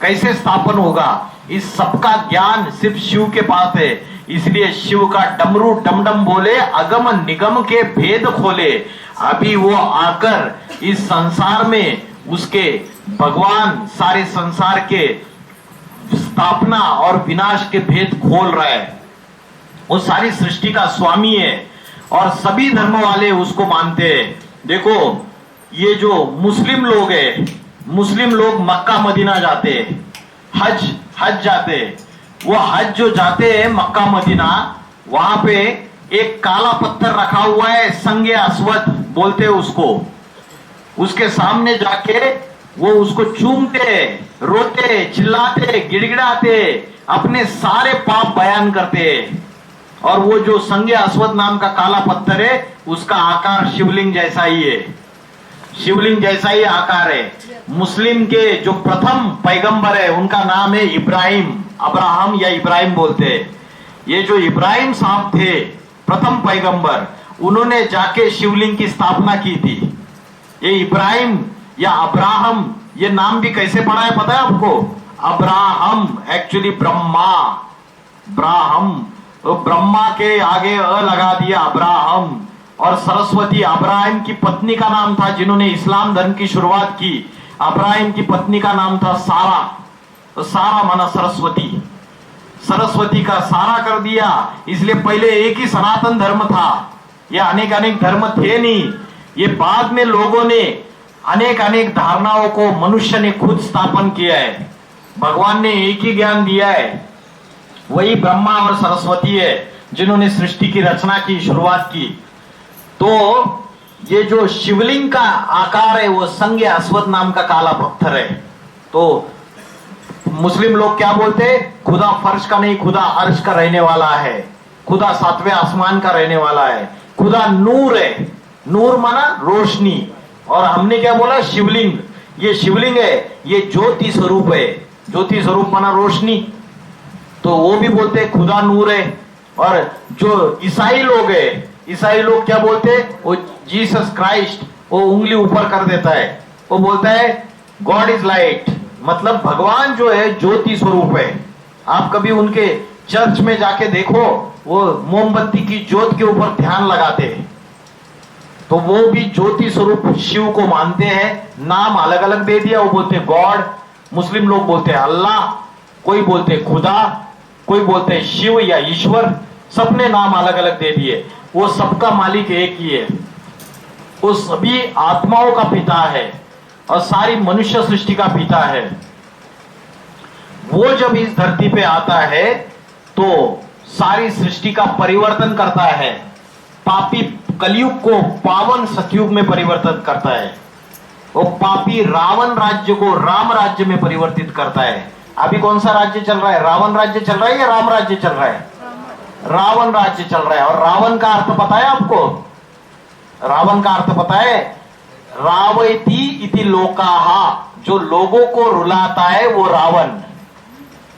कैसे स्थापन होगा, इस सबका ज्ञान सिर्फ शिव के पास है। इसलिए शिव का डमरू डमडम बोले, अगम निगम के भेद खोले। अभी वो आकर इस संसार में उसके भगवान सारे संसार के स्थापना और विनाश के भेद खोल रहा है। वो सारी सृष्टि का स्वामी है और सभी धर्म वाले उसको मानते हैं। देखो ये जो मुस्लिम लोग है, मुस्लिम लोग मक्का मदीना जाते हैं, हज जाते हैं। वो हज जो जाते हैं मक्का मदीना, वहां पे एक काला पत्थर रखा हुआ है, संगे अस्वद बोलते हैं उसको। उसके सामने जाके वो उसको चूमते, रोते, चिल्लाते, गिड़गिड़ाते, अपने सारे पाप बयान करते। और वो जो संगे अस्वद नाम का काला पत्थर है, उसका आकार शिवलिंग जैसा ही है, शिवलिंग जैसा ही आकार है। मुस्लिम के जो प्रथम पैगंबर है उनका नाम है इब्राहिम, अब्राहम या इब्राहिम बोलते हैं। ये जो इब्राहिम साहब थे प्रथम पैगंबर, उन्होंने जाके शिवलिंग की स्थापना की थी। ये इब्राहिम या अब्राहम, ये नाम भी कैसे पढ़ा है पता है आपको? अब्राहम एक्चुअली ब्रह्मा, ब्राह्म, तो ब्रह्मा के आगे अ लगा दिया अब्राहम। और सरस्वती अब्राहिम की पत्नी का नाम था, जिन्होंने इस्लाम धर्म की शुरुआत की। अब्राहिम की पत्नी का नाम था सारा, तो सारा माना सरस्वती, सरस्वती का सारा कर दिया। इसलिए पहले एक ही सनातन धर्म था, ये अनेक अनेक धर्म थे नहीं। ये बाद में लोगों ने अनेक अनेक धारणाओं को मनुष्य ने खुद स्थापन किया है। भगवान ने एक ही ज्ञान दिया है, वही ब्रह्मा और सरस्वती है जिन्होंने सृष्टि की रचना की, शुरुआत की। तो ये जो शिवलिंग का आकार है वो संगे अस्वद नाम का काला पत्थर है। तो मुस्लिम लोग क्या बोलते हैं? खुदा फर्श का नहीं, खुदा अर्श का रहने वाला है, खुदा सातवें आसमान का रहने वाला है, खुदा नूर है। नूर माना रोशनी। और हमने क्या बोला? शिवलिंग। ये शिवलिंग है, ये ज्योति स्वरूप है। ज्योति स्वरूप माना रोशनी, तो वो भी बोलते हैं खुदा नूर है। और जो ईसाई लोग है, ईसाई लोग क्या बोलते हैं? वो जीसस क्राइस्ट, वो उंगली ऊपर कर देता है, वो बोलता है गॉड इज लाइट, मतलब भगवान जो है ज्योति स्वरूप है। आप कभी उनके चर्च में जाके देखो, वो मोमबत्ती की ज्योत के ऊपर ध्यान लगाते हैं, तो वो भी ज्योति स्वरूप शिव को मानते हैं। नाम अलग अलग दे दिया, वो बोलते हैं गॉड, मुस्लिम लोग बोलते हैं अल्लाह, कोई बोलते हैं खुदा, कोई बोलते हैं शिव या ईश्वर, सबने नाम अलग अलग दे दिए। वो सबका मालिक एक ही है, वो सभी आत्माओं का पिता है और सारी मनुष्य सृष्टि का पिता है। वो जब इस धरती पे आता है तो सारी सृष्टि का परिवर्तन करता है, पापी कलयुग को पावन सतयुग में परिवर्तित करता है। वो पापी रावण राज्य को राम राज्य में परिवर्तित करता है। अभी कौन सा राज्य चल रहा है? रावण राज्य चल रहा है या राम राज्य चल रहा है? रावण राज्य चल रहा है। और रावण का अर्थ पता है आपको? रावण का अर्थ पता है? रावयति इति लोकाहा, जो लोगों को रुलाता है वो रावण,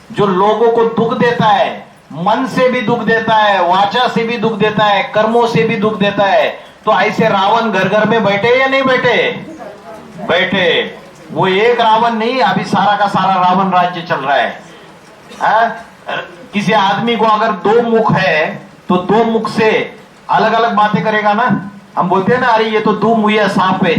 जो लोगों को दुख देता है, मन से भी दुख देता है, वाचा से भी दुख देता है, कर्मों से भी दुख देता है। तो ऐसे रावण घर घर में बैठे या नहीं बैठे? बैठे। वो एक रावण नहीं, अभी सारा का सारा रावण राज्य चल रहा है। किसी आदमी को अगर दो मुख है तो दो मुख से अलग अलग बातें करेगा ना। हम बोलते हैं ना, अरे ये तो दो मुहिया सांप है,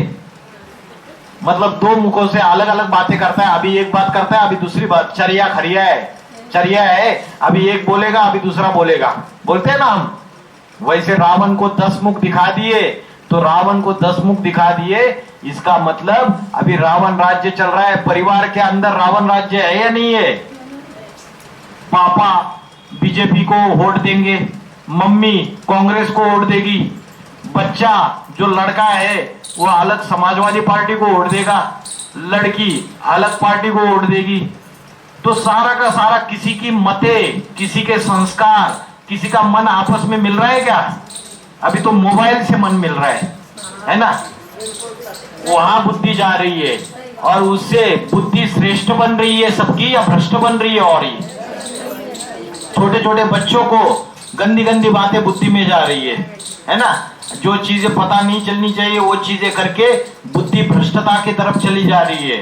मतलब दो मुखों से अलग अलग बातें करता है। अभी एक बात करता है, अभी दूसरी बात। चरिया खरिया है, चरिया है, अभी एक बोलेगा अभी दूसरा बोलेगा, बोलते हैं ना हम। वैसे रावण को 10 मुख दिखा दिए, तो रावण को 10 मुख दिखा दिए, इसका मतलब अभी रावण राज्य चल रहा है। परिवार के अंदर रावण राज्य है या नहीं है? पापा बीजेपी को वोट देंगे, मम्मी कांग्रेस को वोट देगी, बच्चा जो लड़का है वो अलग समाजवादी पार्टी को वोट देगा, लड़की अलग पार्टी को वोट देगी। तो सारा का सारा किसी की मतें, किसी के संस्कार, किसी का मन आपस में मिल रहा है क्या? अभी तो मोबाइल से मन मिल रहा है ना। वहां बुद्धि जा रही है और उससे बुद्धि श्रेष्ठ बन रही है सबकी या भ्रष्ट बन रही है? और ही छोटे छोटे बच्चों को गंदी गंदी बातें बुद्धि में जा रही है ना। जो चीजें पता नहीं चलनी चाहिए वो चीजें करके बुद्धि भ्रष्टता की तरफ चली जा रही है।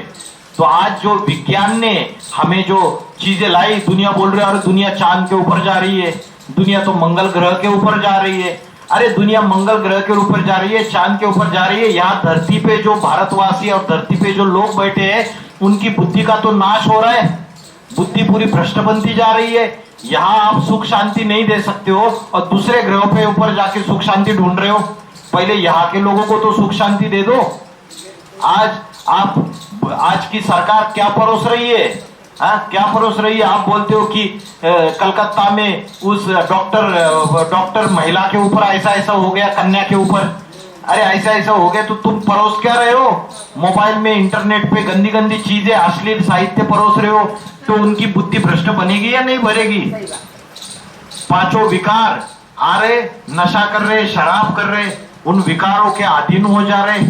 तो आज जो विज्ञान ने हमें जो चीजें लाई, दुनिया बोल रही है और दुनिया चांद के ऊपर जा रही है, दुनिया तो मंगल ग्रह के ऊपर जा रही है। अरे दुनिया मंगल ग्रह के ऊपर जा रही है, चांद के ऊपर जा रही है, यहाँ धरती पे जो भारतवासी और धरती पे जो लोग बैठे हैं उनकी बुद्धि का तो नाश हो रहा है, बुद्धि पूरी भ्रष्ट बनती जा रही है। यहाँ आप सुख शांति नहीं दे सकते हो और दूसरे ग्रहों पे ऊपर जाके सुख शांति ढूंढ रहे हो। पहले यहाँ के लोगों को तो सुख शांति दे दो। आज की सरकार क्या परोस रही है? क्या परोस रही है? आप बोलते हो कि कलकत्ता में उस डॉक्टर महिला के ऊपर ऐसा ऐसा हो गया, कन्या के ऊपर। अरे ऐसा ऐसा हो गया तो तुम परोस क्या रहे हो? मोबाइल में, इंटरनेट पे गंदी गंदी चीजें, अश्लील साहित्य परोस रहे हो, तो उनकी बुद्धि भ्रष्ट बनेगी या नहीं बनेगी? पांचों विकार आ रहे, नशा कर रहे, शराब कर रहे, उन विकारों के अधीन हो जा रहे।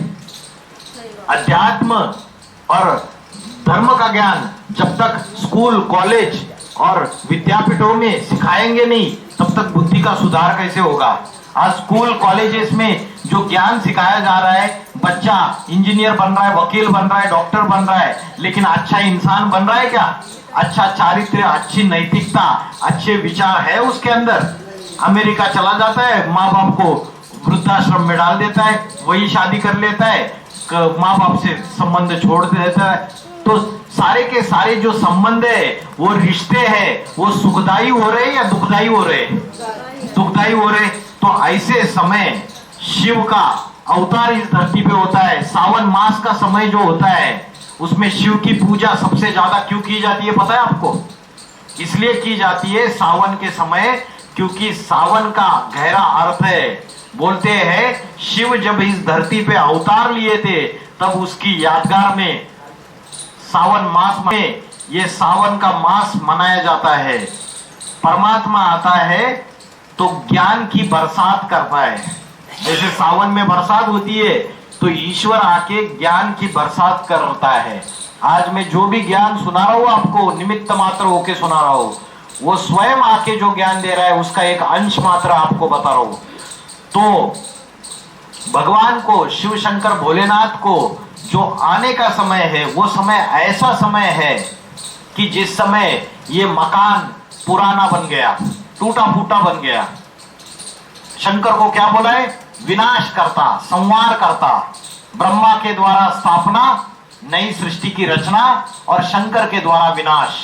अध्यात्म और धर्म का ज्ञान जब तक स्कूल, कॉलेज और विद्यापीठों में सिखाएंगे नहीं, तब तक बुद्धि का सुधार कैसे होगा? आज स्कूल, कॉलेजेस में जो ज्ञान सिखाया जा रहा है, बच्चा इंजीनियर बन रहा है, वकील बन रहा है, डॉक्टर बन रहा है, लेकिन अच्छा इंसान बन रहा है क्या? अच्छा चारित्र्य, अच्छी नैतिकता, अच्छे विचार है उसके अंदर? अमेरिका चला जाता है, माँ बाप को वृद्धाश्रम में डाल देता है, वही शादी कर लेता है, माँ बाप से संबंध छोड़ देता है। तो सारे के सारे जो संबंध है, वो रिश्ते हैं, वो सुखदायी हो रहे या दुखदायी हो रहे? दुखदायी हो रहे। तो ऐसे समय शिव का अवतार इस धरती पे होता है। सावन मास का समय जो होता है, उसमें शिव की पूजा सबसे ज्यादा क्यों की जाती है पता है आपको? इसलिए की जाती है सावन के समय, क्योंकि सावन का गहरा अर्थ है। बोलते हैं शिव जब इस धरती पे अवतार लिए थे, तब उसकी यादगार में सावन मास में, ये सावन का मास मनाया जाता है। परमात्मा आता है तो ज्ञान की बरसात करता है। जैसे सावन में बरसात होती है, तो ईश्वर आके ज्ञान की बरसात करता है। आज मैं जो भी ज्ञान सुना रहा हूं आपको, निमित्त मात्र होके सुना रहा हूं, वो स्वयं आके जो ज्ञान दे रहा है, उसका एक अंश मात्र आपको बता रहा हूं। तो भगवान को, शिव शंकर भोलेनाथ को जो आने का समय है, वो समय ऐसा समय है कि जिस समय ये मकान पुराना बन गया, टूटा फूटा बन गया। शंकर को क्या बोला है? विनाश करता, संहार करता। ब्रह्मा के द्वारा स्थापना, नई सृष्टि की रचना, और शंकर के द्वारा विनाश।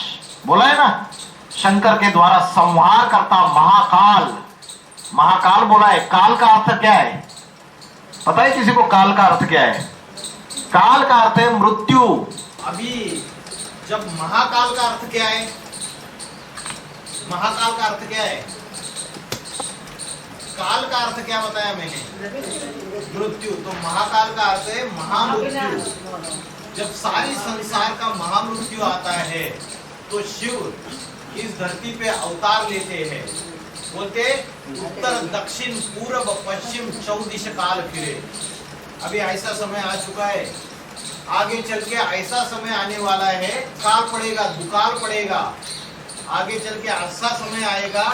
बोला है ना, शंकर के द्वारा संहार करता। महाकाल, महाकाल बोला है। काल का अर्थ क्या है पता है किसी को? काल का अर्थ क्या है? काल का अर्थ है मृत्यु। अभी जब महाकाल का अर्थ क्या है? महाकाल का अर्थ क्या है? काल का अर्थ क्या बताया मैंने? मृत्यु। तो महाकाल का अर्थ है महामृत्यु। जब सारी संसार का महामृत्यु आता है, तो शिव इस धरती पे अवतार लेते हैं। बोलते उत्तर, दक्षिण, पूर्व, पश्चिम, चौदिश काल फिरे। अभी ऐसा समय आ चुका है, आगे चल के ऐसा समय आने वाला है, काल पड़ेगा, दुकाल पड़ेगा। आगे चल के ऐसा समय आएगा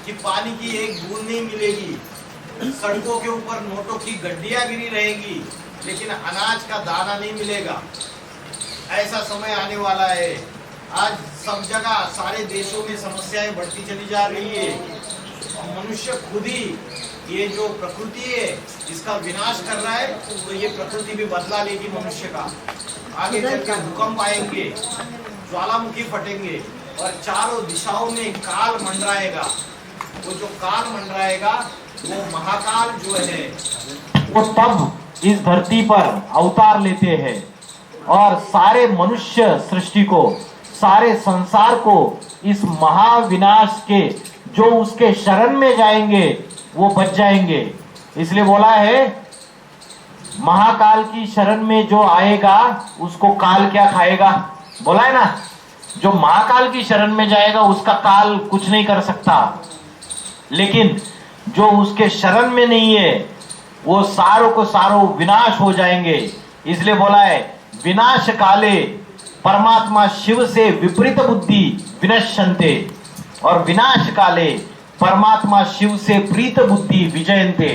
कि पानी की एक बूंद नहीं मिलेगी, सड़कों के ऊपर नोटों की गड्डियां गिरी रहेगी, लेकिन अनाज का दाना नहीं मिलेगा। ऐसा समय आने वाला है। आज सब जगह, सारे देशों में समस्याएं बढ़ती चली जा रही है, और मनुष्य खुद ही ये जो प्रकृति है, इसका विनाश कर रहा है। तो ये प्रकृति भी बदला लेगी मनुष्य का। आगे चल के भूकंप आएंगे, ज्वालामुखी फटेंगे, और चारों दिशाओं में काल मंडराएगा। वो जो काल मंडराएगा, वो महाकाल जो है, वो तब इस धरती पर अवतार लेते हैं, और सारे मनुष्य सृष्टि को, सारे संसार को इस महाविनाश के, जो उसके शरण में जाएंगे वो बच जाएंगे। इसलिए बोला है महाकाल की शरण में जो आएगा, उसको काल क्या खाएगा? बोला है ना, जो महाकाल की शरण में जाएगा, उसका काल कुछ नहीं कर सकता। लेकिन जो उसके शरण में नहीं है, वो सारों को सारों विनाश हो जाएंगे। इसलिए बोला है विनाश काले परमात्मा शिव से विपरीत बुद्धि विनश्यन्ते, और विनाश काले परमात्मा शिव से प्रीत बुद्धि विजयन्ते।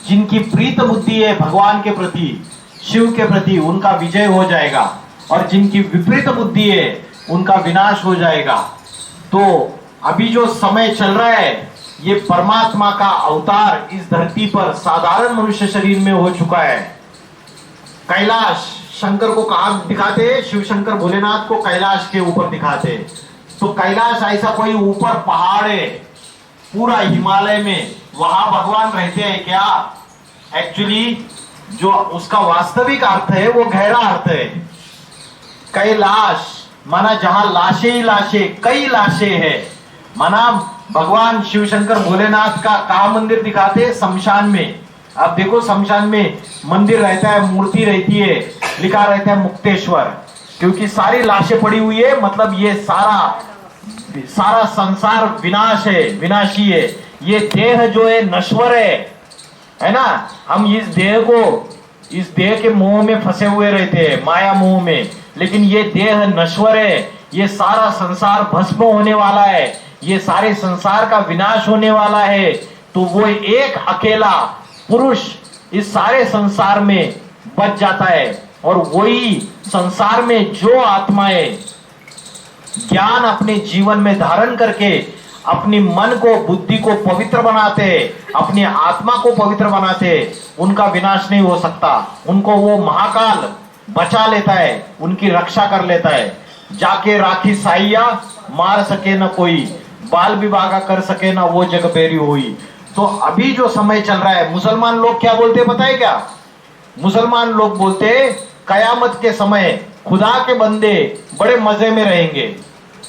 जिनकी प्रीत बुद्धि है भगवान के प्रति, शिव के प्रति, उनका विजय हो जाएगा, और जिनकी विपरीत बुद्धि है उनका विनाश हो जाएगा। तो अभी जो समय चल रहा है, ये परमात्मा का अवतार इस धरती पर साधारण मनुष्य शरीर में हो चुका है। कैलाश शंकर को कहाँ दिखाते? शिव शंकर भोलेनाथ को कैलाश के ऊपर दिखाते। तो कैलाश ऐसा कोई ऊपर पहाड़ है पूरा हिमालय में, वहां भगवान रहते हैं क्या? एक्चुअली जो उसका वास्तविक अर्थ है, वो गहरा अर्थ है। कैलाश माना जहां लाशें ही लाशें, कई लाशें हैं। माना भगवान शिव शंकर भोलेनाथ का कहा मंदिर दिखाते हैं? शमशान में। आप देखो शमशान में मंदिर रहता है, मूर्ति रहती है, लिखा रहता है मुक्तेश्वर, क्योंकि सारी लाशें पड़ी हुई है। मतलब ये सारा संसार विनाश है, विनाशी है। ये देह जो है नश्वर है ना। हम इस देह के मोह में फंसे हुए रहते हैं, माया मोह में, लेकिन ये देह नश्वर है। ये सारा संसार भस्म होने वाला है, ये सारे संसार का विनाश होने वाला है। तो वो एक अकेला पुरुष इस सारे संसार में बच जाता है, और वही संसार में जो आत्माएं ज्ञान अपने जीवन में धारण करके अपनी मन को, बुद्धि को पवित्र बनाते, अपनी आत्मा को पवित्र बनाते, उनका विनाश नहीं हो सकता। उनको वो महाकाल बचा लेता है, उनकी रक्षा कर लेता है। जाके राखी साइया, मार सके न कोई, बाल विभागा कर सके ना वो जग बेरी हुई। तो अभी जो समय चल रहा है, मुसलमान लोग क्या बोलते बताए क्या? मुसलमान लोग बोलते कयामत के समय खुदा के बंदे बड़े मजे में रहेंगे।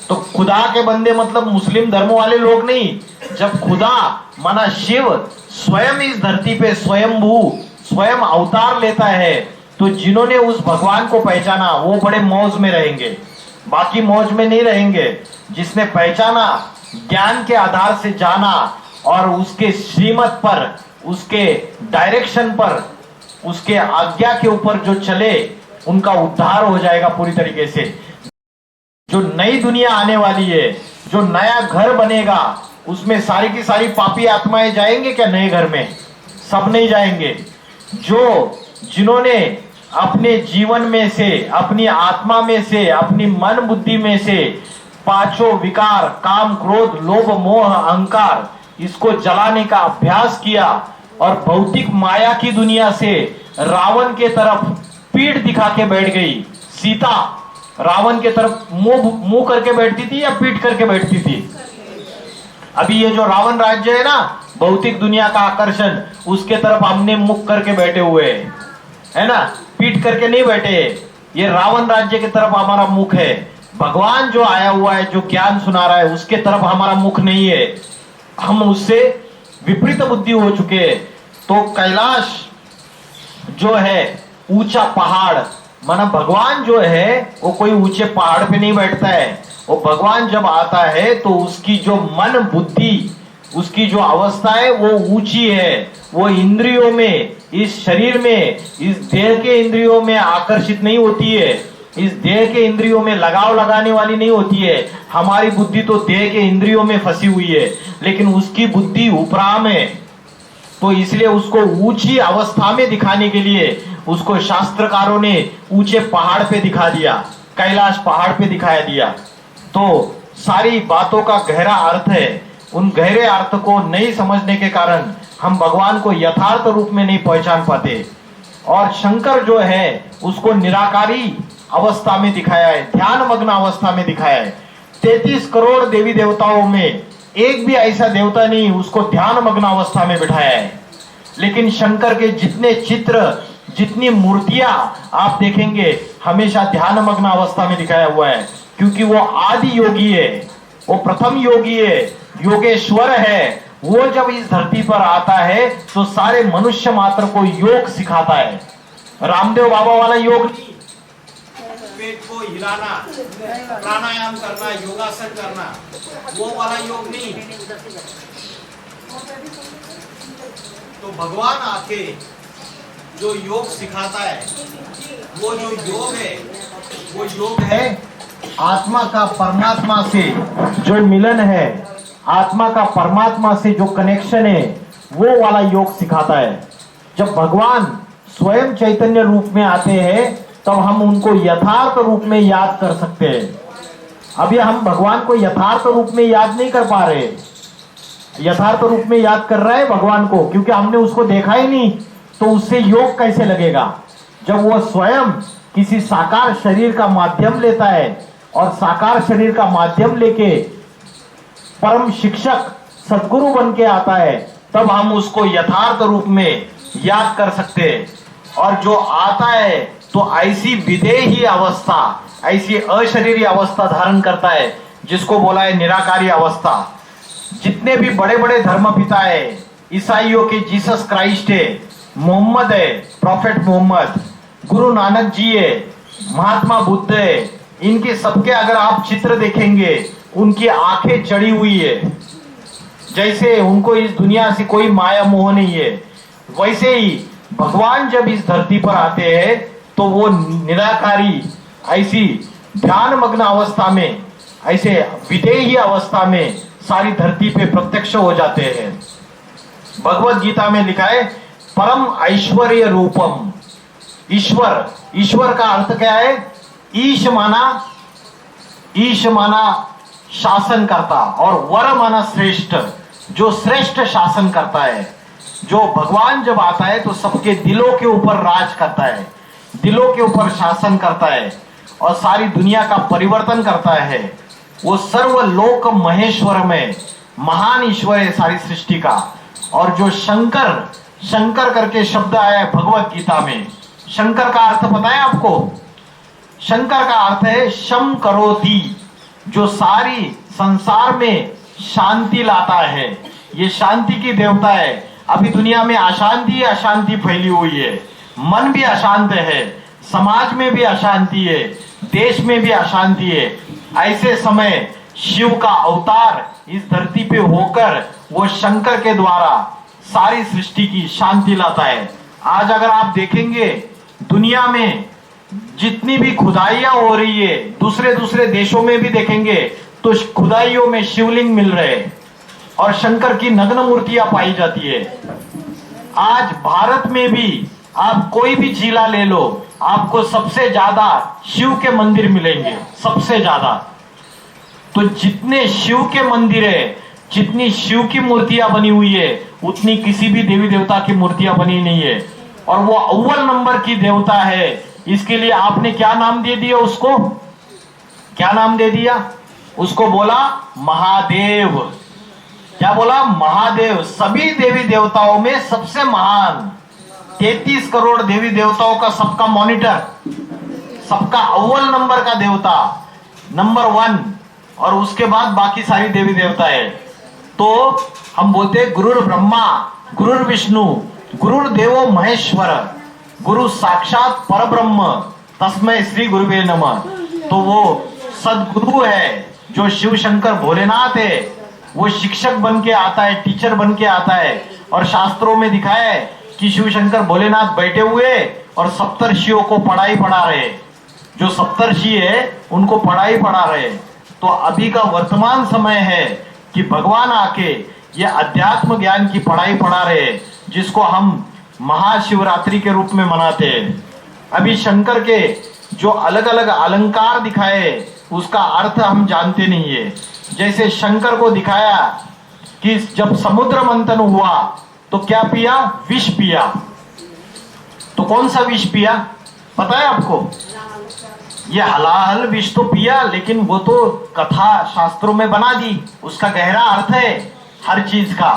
तो खुदा के बंदे मतलब मुस्लिम धर्म वाले लोग नहीं। जब खुदा माना शिव स्वयं इस धरती पे स्वयं अवतार लेता है, तो जिन्होंने उस भगवान को पहचाना वो बड़े मौज में रहेंगे, बाकी मौज में नहीं रहेंगे। जिसने पहचाना, ज्ञान के आधार से जाना और उसके श्रीमत पर, उसके डायरेक्शन पर, उसके आज्ञा के ऊपर जो चले, उनका उद्धार हो जाएगा पूरी तरीके से। जो नई दुनिया आने वाली है, जो नया घर बनेगा, उसमें सारी की सारी पापी आत्माएं जाएंगे क्या नए घर में? सब नहीं जाएंगे। जिन्होंने अपने जीवन में से, अपनी आत्मा में से, अपनी मन बुद्धि में से पांचों विकार, काम, क्रोध, लोभ, मोह, अहंकार, इसको जलाने का अभ्यास किया और भौतिक माया की दुनिया से रावण के तरफ पीठ दिखा के बैठ गई। सीता रावण के तरफ मुंह करके बैठती थी या पीठ करके बैठती थी? अभी ये जो रावण राज्य है ना, भौतिक दुनिया का आकर्षण, उसके तरफ हमने मुख करके बैठे हुए है ना, पीठ करके नहीं बैठे। ये रावण राज्य की तरफ हमारा मुख है। भगवान जो आया हुआ है, जो ज्ञान सुना रहा है, उसके तरफ हमारा मुख नहीं है। हम उससे विपरीत बुद्धि हो चुके हैं। तो कैलाश जो है ऊंचा पहाड़, माना भगवान जो है वो कोई ऊंचे पहाड़ पे नहीं बैठता है। वो भगवान जब आता है तो उसकी जो मन बुद्धि, उसकी जो अवस्था है वो ऊंची है। वो इंद्रियों में, इस शरीर में, इस देह के इंद्रियों में आकर्षित नहीं होती है, इस देह के इंद्रियों में लगाव लगाने वाली नहीं होती है। हमारी बुद्धि तो देह के इंद्रियों में फंसी हुई है, लेकिन उसकी बुद्धि उपराम है। तो इसलिए उसको ऊंची अवस्था में दिखाने के लिए उसको शास्त्रकारों ने ऊंचे पहाड़ पे दिखा दिया, कैलाश पहाड़ पे दिखाया दिया। तो सारी बातों का गहरा अर्थ है। उन गहरे अर्थ को नहीं समझने के कारण हम भगवान को यथार्थ रूप में नहीं पहचान पाते। और शंकर जो है उसको निराकारी अवस्था में दिखाया है, ध्यान मग्न अवस्था में दिखाया है। 33 करोड़ देवी देवताओं में एक भी ऐसा देवता नहीं उसको ध्यान मग्न अवस्था में बिठाया है। लेकिन शंकर के जितने चित्र, जितनी मूर्तियां आप देखेंगे, हमेशा ध्यान मग्न अवस्था में दिखाया हुआ है, क्योंकि वो आदि योगी है, वो प्रथम योगी है, योगेश्वर है। वो जब इस धरती पर आता है तो सारे मनुष्य मात्र को योग सिखाता है। रामदेव बाबा वाला योग नहीं, पेट को हिलाना, प्राणायाम करना, योगासन करना, वो वाला योग नहीं। तो भगवान आके जो योग सिखाता है, वो जो योग है, वो योग है आत्मा का परमात्मा से जो मिलन है, आत्मा का परमात्मा से जो कनेक्शन है, वो वाला योग सिखाता है। जब भगवान स्वयं चैतन्य रूप में आते हैं तब हम उनको यथार्थ रूप में याद कर सकते हैं। अभी हम भगवान को यथार्थ रूप में याद नहीं कर पा रहे। यथार्थ रूप में याद कर रहा है भगवान को, क्योंकि हमने उसको देखा ही नहीं, तो उससे योग कैसे लगेगा? जब वो स्वयं किसी साकार शरीर का माध्यम लेता है और साकार शरीर का माध्यम लेके परम शिक्षक सदगुरु बन के आता है, तब हम उसको यथार्थ रूप में याद कर सकते हैं। और जो आता है तो ऐसी विदेही अवस्था, ऐसी अशरीरी अवस्था धारण करता है, जिसको बोला है निराकारी अवस्था। जितने भी बड़े बड़े धर्म पिता है, ईसाइयों के जीसस क्राइस्ट है, मोहम्मद है, प्रॉफेट मोहम्मद, गुरु नानक जी है, महात्मा बुद्ध है, इनके सबके अगर आप चित्र देखेंगे, उनकी आंखें चढ़ी हुई है, जैसे उनको इस दुनिया से कोई माया मोह नहीं है। वैसे ही भगवान जब इस धरती पर आते हैं तो वो निराकारी ऐसी ध्यान मग्न अवस्था में, ऐसे विधेयी अवस्था में सारी धरती पे प्रत्यक्ष हो जाते हैं। भगवत गीता में लिखा है परम ऐश्वर्य रूपम। ईश्वर, ईश्वर का अर्थ क्या है? ईश माना शासन करता और वर माना श्रेष्ठ, जो श्रेष्ठ शासन करता है। जो भगवान जब आता है तो सबके दिलों के ऊपर राज करता है, दिलों के ऊपर शासन करता है और सारी दुनिया का परिवर्तन करता है। वो सर्वलोक महेश्वर में महान ईश्वर है सारी सृष्टि का। और जो शंकर, शंकर करके शब्द आया है भगवत गीता में, शंकर का अर्थ पता है आपको? शंकर का अर्थ है शम करोति, जो सारी संसार में शांति लाता है। ये शांति की देवता है। अभी दुनिया में अशांति अशांति फैली हुई है, मन भी अशांत है, समाज में भी अशांति है, देश में भी अशांति है। ऐसे समय शिव का अवतार इस धरती पे होकर वो शंकर के द्वारा सारी सृष्टि की शांति लाता है। आज अगर आप देखेंगे दुनिया में जितनी भी खुदाइयां हो रही है, दूसरे दूसरे देशों में भी देखेंगे तो खुदाइयों में शिवलिंग मिल रहे हैं और शंकर की नग्न मूर्तियां पाई जाती है। आज भारत में भी आप कोई भी जिला ले लो, आपको सबसे ज्यादा शिव के मंदिर मिलेंगे, सबसे ज्यादा। तो जितने शिव के मंदिर है, जितनी शिव की मूर्तियां बनी हुई है, उतनी किसी भी देवी देवता की मूर्तियां बनी नहीं है। और वो अव्वल नंबर की देवता है। इसके लिए आपने क्या नाम दे दिया उसको? क्या नाम दे दिया उसको? बोला महादेव। क्या बोला? महादेव। सभी देवी देवताओं में सबसे महान, 33 करोड़ देवी देवताओं का सबका मॉनिटर, सबका अव्वल नंबर का देवता, नंबर 1। और उसके बाद बाकी सारी देवी देवता है। तो हम बोलते गुरुर ब्रह्मा, गुरुर विष्णु, गुरुर देवो महेश्वर, गुरु साक्षात परब्रह्म, तस्मै श्री गुरुवे नमः। तो वो सदगुरु है जो शिव शंकर भोलेनाथ है। वो शिक्षक बन के आता है, टीचर बन के आता है। और शास्त्रों में दिखाया है कि शिव शंकर भोलेनाथ बैठे हुए और सप्तर्षियों को पढ़ाई पढ़ा रहे। जो सप्तर्षि है उनको पढ़ाई पढ़ा रहे। तो अभी का वर्तमान समय है कि भगवान आके ये अध्यात्म ज्ञान की पढ़ाई पढ़ा रहे, जिसको हम महाशिवरात्रि के रूप में मनाते हैं। अभी शंकर के जो अलग अलग अलंकार दिखाए उसका अर्थ हम जानते नहीं है। जैसे शंकर को दिखाया कि जब समुद्र मंथन हुआ तो क्या पिया? विष पिया। तो कौन सा विष पिया पता है आपको? ये हलाहल विष तो पिया, लेकिन वो तो कथा शास्त्रों में बना दी। उसका गहरा अर्थ है हर चीज का।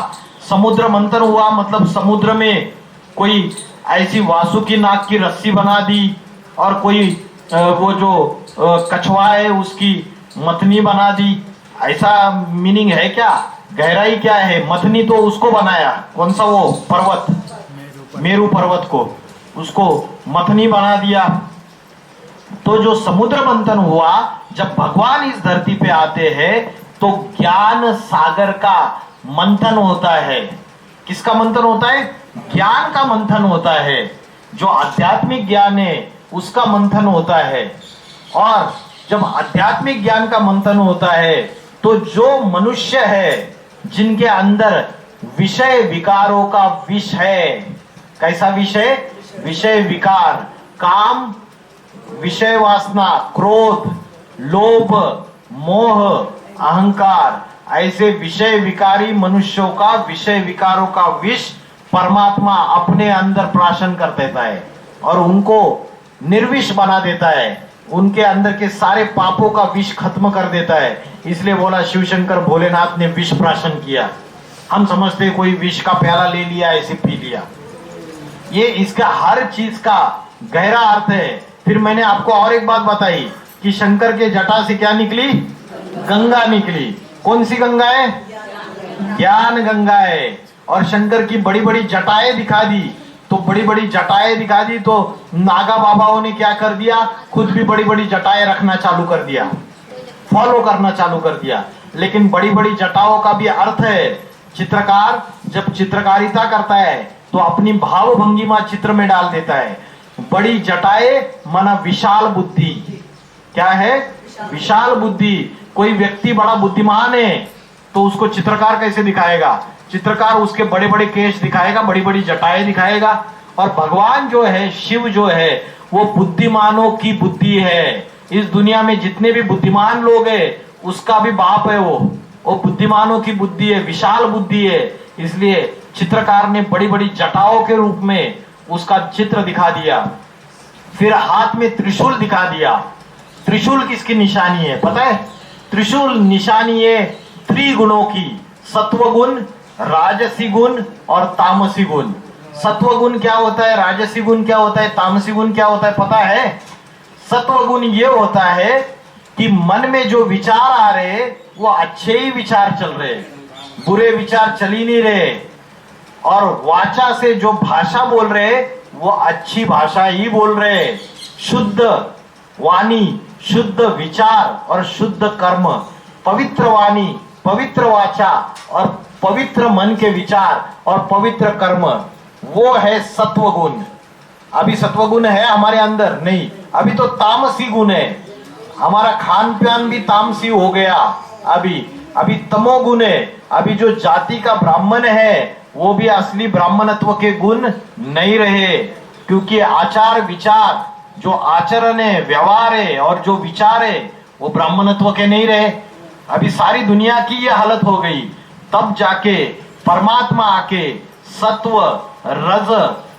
समुद्र मंथन हुआ मतलब समुद्र में कोई ऐसी वासुकी नाग की रस्सी बना दी और कोई वो जो कछुआ है उसकी मथनी बना दी। ऐसा मीनिंग है क्या? गहराई क्या है? मथनी तो उसको बनाया, कौन सा वो पर्वत, मेरू पर्वत को, उसको मथनी बना दिया। तो जो समुद्र मंथन हुआ, जब भगवान इस धरती पे आते हैं तो ज्ञान सागर का मंथन होता है। किसका मंथन होता है? ज्ञान का मंथन होता है। जो आध्यात्मिक ज्ञान है उसका मंथन होता है। और जब आध्यात्मिक ज्ञान का मंथन होता है तो जो मनुष्य है जिनके अंदर विषय विकारों का विष है, कैसा विषय? विषय विकार, काम, विषय वासना, क्रोध, लोभ, मोह, अहंकार, ऐसे विषय विकारी मनुष्यों का, विषय विकारों का विष परमात्मा अपने अंदर प्राशन कर देता है और उनको निर्विष बना देता है। उनके अंदर के सारे पापों का विष खत्म कर देता है। इसलिए बोला शिव शंकर भोलेनाथ ने विष प्राशन किया। हम समझते कोई विष का प्याला ले लिया, ऐसे पी लिया। ये इसका हर चीज का गहरा अर्थ है। फिर मैंने आपको और एक बात बताई कि शंकर के जटा से क्या निकली? गंगा निकली। कौन सी गंगा है? ज्ञान गंगा है। और शंकर की बड़ी बड़ी जटाएं दिखा दी, तो बड़ी बड़ी जटाएं दिखा दी तो नागा बाबाओं ने क्या कर दिया? खुद भी बड़ी बड़ी जटाएं रखना चालू कर दिया, फॉलो करना चालू कर दिया। लेकिन बड़ी बड़ी जटाओं का भी अर्थ है, चित्रकार जब चित्रकारिता करता है तो अपनी भाव भंगिमा चित्र में डाल देता है। बड़ी जटाएं माना विशाल बुद्धि। क्या है? विशाल बुद्धि। कोई व्यक्ति बड़ा बुद्धिमान है तो उसको चित्रकार कैसे दिखाएगा? चित्रकार उसके बड़े बड़े केश दिखाएगा, बड़ी बड़ी जटाएं दिखाएगा। और भगवान जो है, शिव जो है, वो बुद्धिमानों की बुद्धि है। इस दुनिया में जितने भी बुद्धिमान लोग हैं उसका भी बाप है वो बुद्धिमानों की बुद्धि है, विशाल बुद्धि है। इसलिए चित्रकार ने बड़ी बड़ी जटाओं के रूप में उसका चित्र दिखा दिया। फिर हाथ में त्रिशूल दिखा दिया। त्रिशूल किसकी निशानी है पता है? त्रिशूल निशानी है त्रिगुणों की, सत्वगुण, राजसी गुण और तामसी गुण। सत्वगुण क्या होता है, राजसी गुण क्या होता है, तामसी गुण क्या होता है पता है? सत्वगुण ये होता है कि मन में जो विचार आ रहे वो अच्छे ही विचार चल रहे, बुरे विचार चल ही नहीं रहे। और वाचा से जो भाषा बोल रहे वो अच्छी भाषा ही बोल रहे। शुद्ध वाणी, शुद्ध विचार और शुद्ध कर्म, पवित्र वाणी, पवित्र वाचा और पवित्र मन के विचार और पवित्र कर्म, वो है सत्वगुण। अभी सत्वगुण है हमारे अंदर? नहीं, अभी तो तामसी गुण है। हमारा खान पान भी तामसी हो गया। अभी तमोगुण है। अभी जो जाति का ब्राह्मण है वो भी असली ब्राह्मणत्व के गुण नहीं रहे, क्योंकि आचार विचार, जो आचरण है, व्यवहार है और जो विचार है वो ब्राह्मणत्व के नहीं रहे। अभी सारी दुनिया की ये हालत हो गई। तब जाके परमात्मा आके सत्व, रज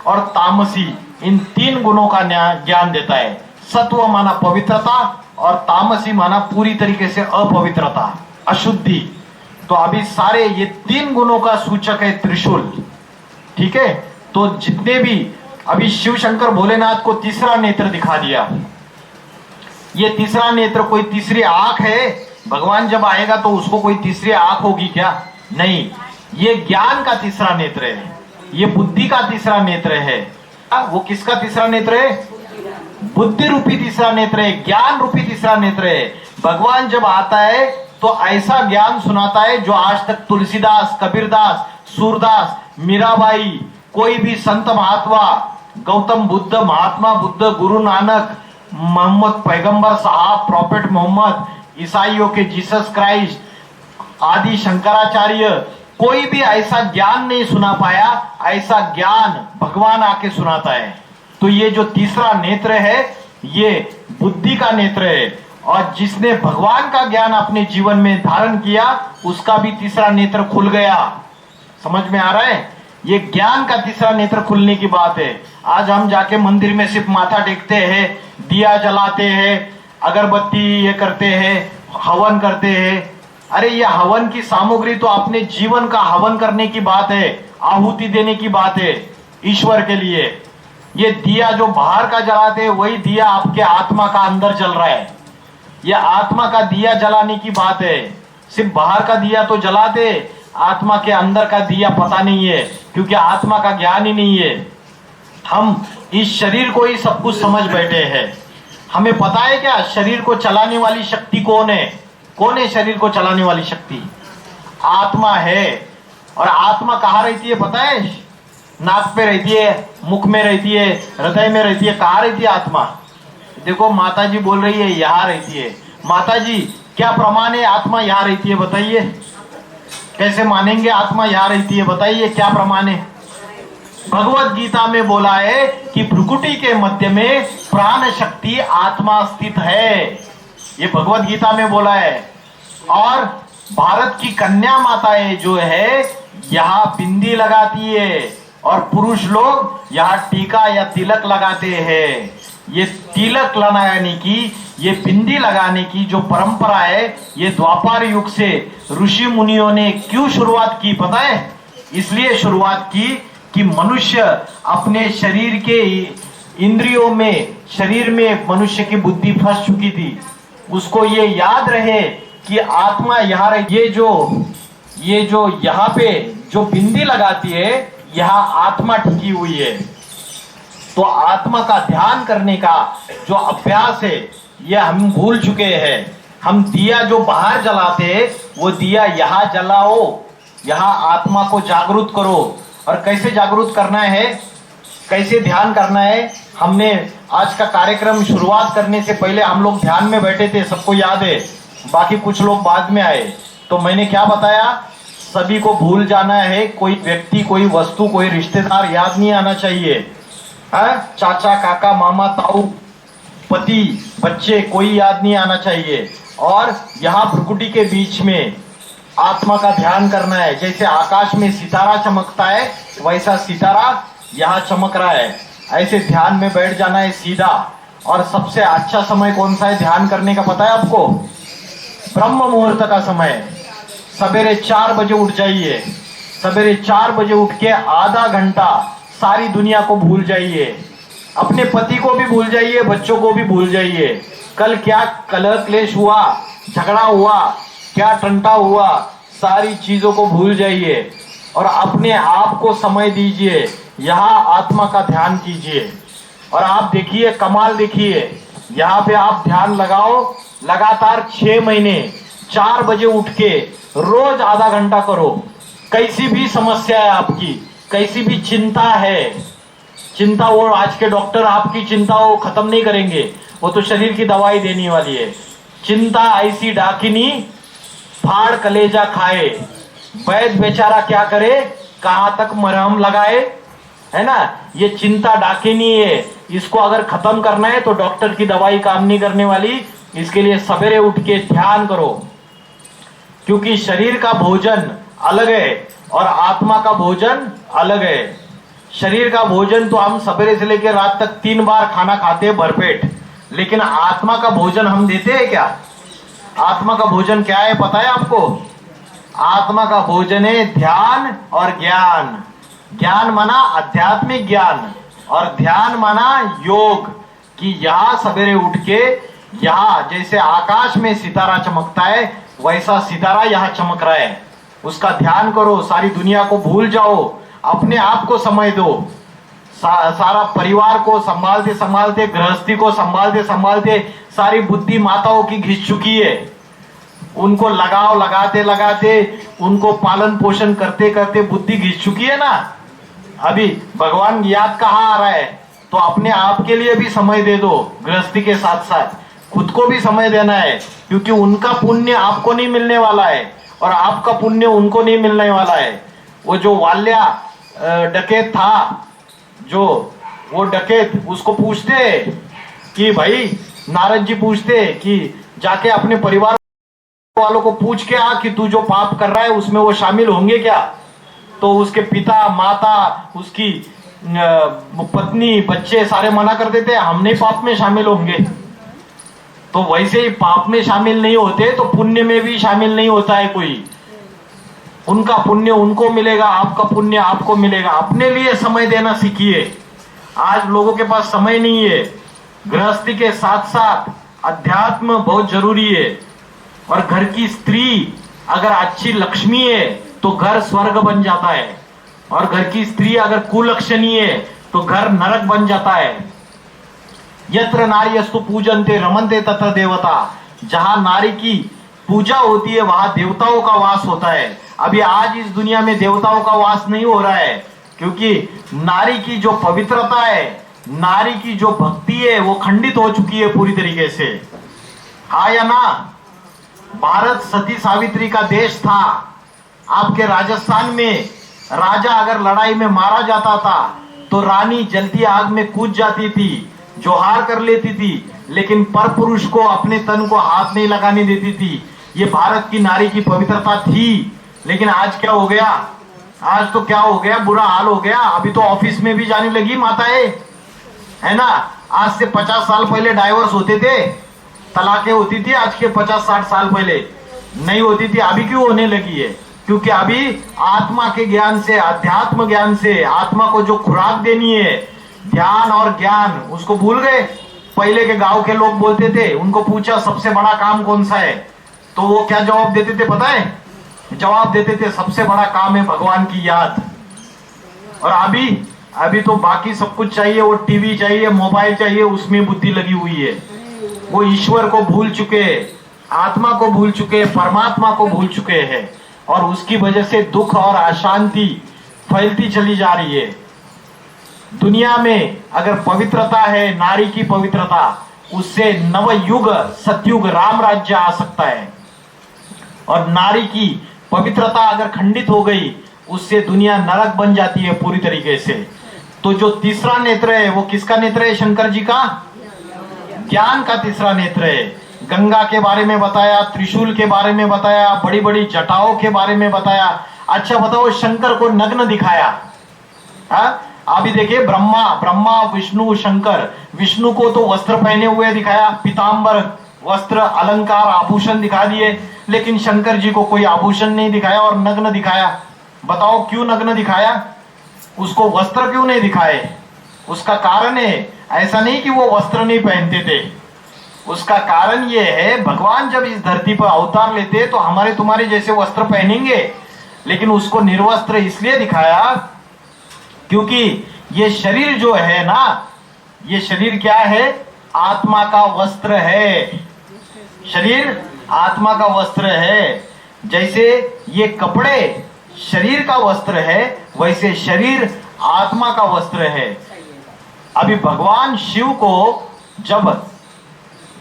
और तामसी इन तीन गुणों का ज्ञान देता है। सत्व माना पवित्रता और तामसी माना पूरी तरीके से अपवित्रता, अशुद्धि। तो अभी सारे ये तीन गुणों का सूचक है त्रिशूल। ठीक है, तो जितने भी अभी शिव शंकर भोलेनाथ को तीसरा नेत्र दिखा दिया। ये तीसरा नेत्र कोई तीसरी आंख है? भगवान जब आएगा तो उसको कोई तीसरी आंख होगी क्या? नहीं, ये ज्ञान का तीसरा नेत्र है, ये बुद्धि का तीसरा नेत्र है। वो किसका तीसरा नेत्र है? बुद्धि रूपी तीसरा नेत्र है, ज्ञान रूपी तीसरा नेत्र है। भगवान जब आता है तो ऐसा ज्ञान सुनाता है जो आज तक तुलसीदास, कबीरदास, सूरदास, मीराबाई, कोई भी संत महात्मा, गौतम बुद्ध, महात्मा बुद्ध, गुरु नानक, मोहम्मद पैगंबर साहब, प्रॉफेट मोहम्मद, ईसाइयों के जीसस क्राइस्ट, आदि शंकराचार्य, कोई भी ऐसा ज्ञान नहीं सुना पाया। ऐसा ज्ञान भगवान आके सुनाता है। तो ये जो तीसरा नेत्र है ये बुद्धि का नेत्र है, और जिसने भगवान का ज्ञान अपने जीवन में धारण किया उसका भी तीसरा नेत्र खुल गया। समझ में आ रहा है? ये ज्ञान का तीसरा नेत्र खुलने की बात है। आज हम जाके मंदिर में सिर्फ माथा टेकते हैं, दिया जलाते हैं, अगरबत्ती ये करते हैं, हवन करते हैं। अरे ये हवन की सामग्री तो अपने जीवन का हवन करने की बात है, आहुति देने की बात है ईश्वर के लिए। ये दिया जो बाहर का जलाते हैं वही दिया आपके आत्मा का अंदर जल रहा है। ये आत्मा का दिया जलाने की बात है। सिर्फ बाहर का दिया तो जलाते, आत्मा के अंदर का दिया पता नहीं है, क्योंकि आत्मा का ज्ञान ही नहीं है। हम इस शरीर को ही सब कुछ समझ बैठे हैं। हमें पता है क्या शरीर को चलाने वाली शक्ति कौन है? कौन है शरीर को चलाने वाली शक्ति? आत्मा है। और आत्मा कहाँ रहती है पता है? नाक पे रहती है, मुख में रहती है, हृदय में रहती है। कहाँ रहती है आत्मा? देखो माता जी बोल रही है यहाँ रहती है। माता जी क्या प्रमाण है आत्मा यहाँ रहती है बताइए? कैसे मानेंगे आत्मा यहाँ रहती है? बताइए क्या प्रमाण है? भगवत गीता में बोला है कि भ्रुकुटी के मध्य में प्राण शक्ति आत्मा स्थित है। ये भगवत गीता में बोला है। और भारत की कन्या माताएं जो है यहाँ बिंदी लगाती है, और पुरुष लोग यहाँ टीका या तिलक लगाते हैं। ये तिलक लगाने की, ये बिंदी लगाने की जो परंपरा है, ये द्वापर युग से ऋषि मुनियों ने क्यों शुरुआत की पता है? इसलिए शुरुआत की कि मनुष्य अपने शरीर के इंद्रियों में, शरीर में मनुष्य की बुद्धि फंस चुकी थी। उसको ये याद रहे कि आत्मा यहाँ रहे। ये जो यहाँ पे जो बिंदी लगाती है, यहाँ आत्मा टिकी हुई है। तो आत्मा का ध्यान करने का जो अभ्यास है, ये हम भूल चुके हैं। हम दिया जो बाहर जलाते हैं, वो दिया यहाँ जलाओ, यहाँ आत्मा को जागरूक करो। और कैसे जागरूक करना है, कैसे ध्यान करना है, हमने आज का कार्यक्रम शुरुआत करने से पहले हम लोग ध्यान में बैठे थे, सबको याद है। बाकी कुछ लोग बाद में आए। तो मैंने क्या बताया, सभी को भूल जाना है। कोई व्यक्ति, कोई वस्तु, कोई रिश्तेदार याद नहीं आना चाहिए। चाचा, काका, मामा, ताऊ, पति, बच्चे, कोई याद नहीं आना चाहिए। और यहाँ प्रकृति के बीच में आत्मा का ध्यान करना है। जैसे आकाश में सितारा चमकता है, वैसा सितारा यहाँ चमक रहा है। ऐसे ध्यान में बैठ जाना है सीधा। और सबसे अच्छा समय कौन सा है ध्यान करने का, पता है आपको? ब्रह्म मुहूर्त का समय। सवेरे 4 बजे उठ जाइए। सवेरे 4 बजे उठ के आधा घंटा सारी दुनिया को भूल जाइए। अपने पति को भी भूल जाइए, बच्चों को भी भूल जाइए। कल क्या कलह क्लेश हुआ, झगड़ा हुआ, क्या टंटा हुआ, सारी चीजों को भूल जाइए और अपने आप को समय दीजिए। यहाँ आत्मा का ध्यान कीजिए और आप देखिए कमाल। देखिए यहाँ पे आप ध्यान लगाओ, लगातार 6 महीने 4 बजे उठ के रोज आधा घंटा करो। कैसी भी समस्या है आपकी, कैसी भी चिंता है, चिंता वो आज के डॉक्टर आपकी चिंता वो खत्म नहीं करेंगे, वो तो शरीर की दवाई देने वाली है। चिंता ऐसी डाकिनी फाड़ कलेजा खाए, वैद्य बेचारा क्या करे, कहां तक मरहम लगाए, है ना। ये चिंता डाकिनी है, इसको अगर खत्म करना है तो डॉक्टर की दवाई काम नहीं करने वाली। इसके लिए सवेरे उठ के ध्यान करो, क्योंकि शरीर का भोजन अलग है और आत्मा का भोजन अलग है। शरीर का भोजन तो हम सवेरे से लेकर रात तक 3 बार खाना खाते हैं भरपेट, लेकिन आत्मा का भोजन हम देते हैं क्या? आत्मा का भोजन क्या है पता है आपको? आत्मा का भोजन है ध्यान और ज्ञान। ज्ञान माना आध्यात्मिक ज्ञान और ध्यान माना योग। कि यहाँ सवेरे उठ के यहाँ जैसे आकाश में सितारा चमकता है, वैसा सितारा यहाँ चमक रहा है, उसका ध्यान करो। सारी दुनिया को भूल जाओ, अपने आप को समय दो। सारा परिवार को संभालते संभालते, गृहस्थी को संभालते संभालते सारी बुद्धि माताओं की घिस चुकी है। उनको लगाव लगाते लगाते, उनको पालन पोषण करते करते बुद्धि घिस चुकी है ना। अभी भगवान याद कहाँ आ रहा है? तो अपने आप के लिए भी समय दे दो, गृहस्थी के साथ साथ खुद को भी समय देना है, क्योंकि उनका पुण्य आपको नहीं मिलने वाला है और आपका पुण्य उनको नहीं मिलने वाला है। वो जो वाल्या डकैत था, जो वो डकैत, उसको पूछते कि भाई, नारद जी पूछते कि जाके अपने परिवार वालों को पूछ के आ कि तू जो पाप कर रहा है उसमें वो शामिल होंगे क्या? तो उसके पिता, माता, उसकी पत्नी, बच्चे सारे मना कर देते, हम नहीं पाप में शामिल होंगे। तो वैसे ही पाप में शामिल नहीं होते तो पुण्य में भी शामिल नहीं होता है कोई। उनका पुण्य उनको मिलेगा, आपका पुण्य आपको मिलेगा। अपने लिए समय देना सीखिए। आज लोगों के पास समय नहीं है। गृहस्थी के साथ साथ अध्यात्म बहुत जरूरी है। और घर की स्त्री अगर अच्छी लक्ष्मी है तो घर स्वर्ग बन जाता है, और घर की स्त्री अगर कुलक्षणी है तो घर नरक बन जाता है। यत्र नार्यस्तु पूजन्ते रमन्ते तत्र देवता। जहां नारी की पूजा होती है वहां देवताओं का वास होता है। अभी आज इस दुनिया में देवताओं का वास नहीं हो रहा है, क्योंकि नारी की जो पवित्रता है, नारी की जो भक्ति है, वो खंडित हो चुकी है पूरी तरीके से। हाँ या ना? भारत सती सावित्री का देश था। आपके राजस्थान में राजा अगर लड़ाई में मारा जाता था तो रानी जलती आग में कूद जाती थी, जोहार कर लेती थी, लेकिन पर पुरुष को अपने तन को हाथ नहीं लगाने देती थी। ये भारत की नारी की पवित्रता थी। लेकिन आज क्या हो गया? आज तो क्या हो गया, बुरा हाल हो गया। अभी तो ऑफिस में भी जाने लगी माताएं, है ना। आज से 50 साल पहले डाइवोर्स होते थे, तलाकें होती थी। आज के 50-60 साल पहले नहीं होती थी। अभी क्यों होने लगी है? क्योंकि अभी आत्मा के ज्ञान से, अध्यात्म ज्ञान से आत्मा को जो खुराक देनी है, ध्यान और ज्ञान उसको भूल गए। पहले के गांव के लोग बोलते थे, उनको पूछा सबसे बड़ा काम कौन सा है, तो वो क्या जवाब देते थे पता है? जवाब देते थे सबसे बड़ा काम है भगवान की याद। और अभी तो बाकी सब कुछ चाहिए, वो टीवी चाहिए, मोबाइल चाहिए, उसमें बुद्धि लगी हुई है। वो ईश्वर को भूल चुके, आत्मा को भूल चुके, परमात्मा को भूल चुके हैं, और उसकी वजह से दुख और अशांति फैलती चली जा रही है। दुनिया में अगर पवित्रता है, नारी की पवित्रता, उससे नवयुग सतयुग राम राज्य आ सकता है। और नारी की पवित्रता अगर खंडित हो गई, उससे दुनिया नरक बन जाती है पूरी तरीके से। तो जो तीसरा नेत्र है वो किसका नेत्र है? शंकर जी का ज्ञान का तीसरा नेत्र है। गंगा के बारे में बताया, त्रिशूल के बारे में बताया, बड़ी बड़ी जटाओं के बारे में बताया। अच्छा बताओ, शंकर को नग्न दिखाया? अभी देखिए, ब्रह्मा विष्णु शंकर, विष्णु को तो वस्त्र पहने हुए दिखाया, पीतांबर वस्त्र अलंकार आभूषण दिखा दिए, लेकिन शंकर जी को कोई आभूषण नहीं दिखाया और नग्न दिखाया। बताओ क्यों नग्न दिखाया? उसको वस्त्र क्यों नहीं दिखाए? उसका कारण है, ऐसा नहीं कि वो वस्त्र नहीं पहनते थे, उसका कारण ये है भगवान जब इस धरती पर अवतार लेते तो हमारे तुम्हारे जैसे वस्त्र पहनेंगे, लेकिन उसको निर्वस्त्र इसलिए दिखाया क्योंकि ये शरीर जो है ना, ये शरीर क्या है? आत्मा का वस्त्र है। शरीर आत्मा का वस्त्र है। जैसे ये कपड़े शरीर का वस्त्र है, वैसे शरीर आत्मा का वस्त्र है। अभी भगवान शिव को जब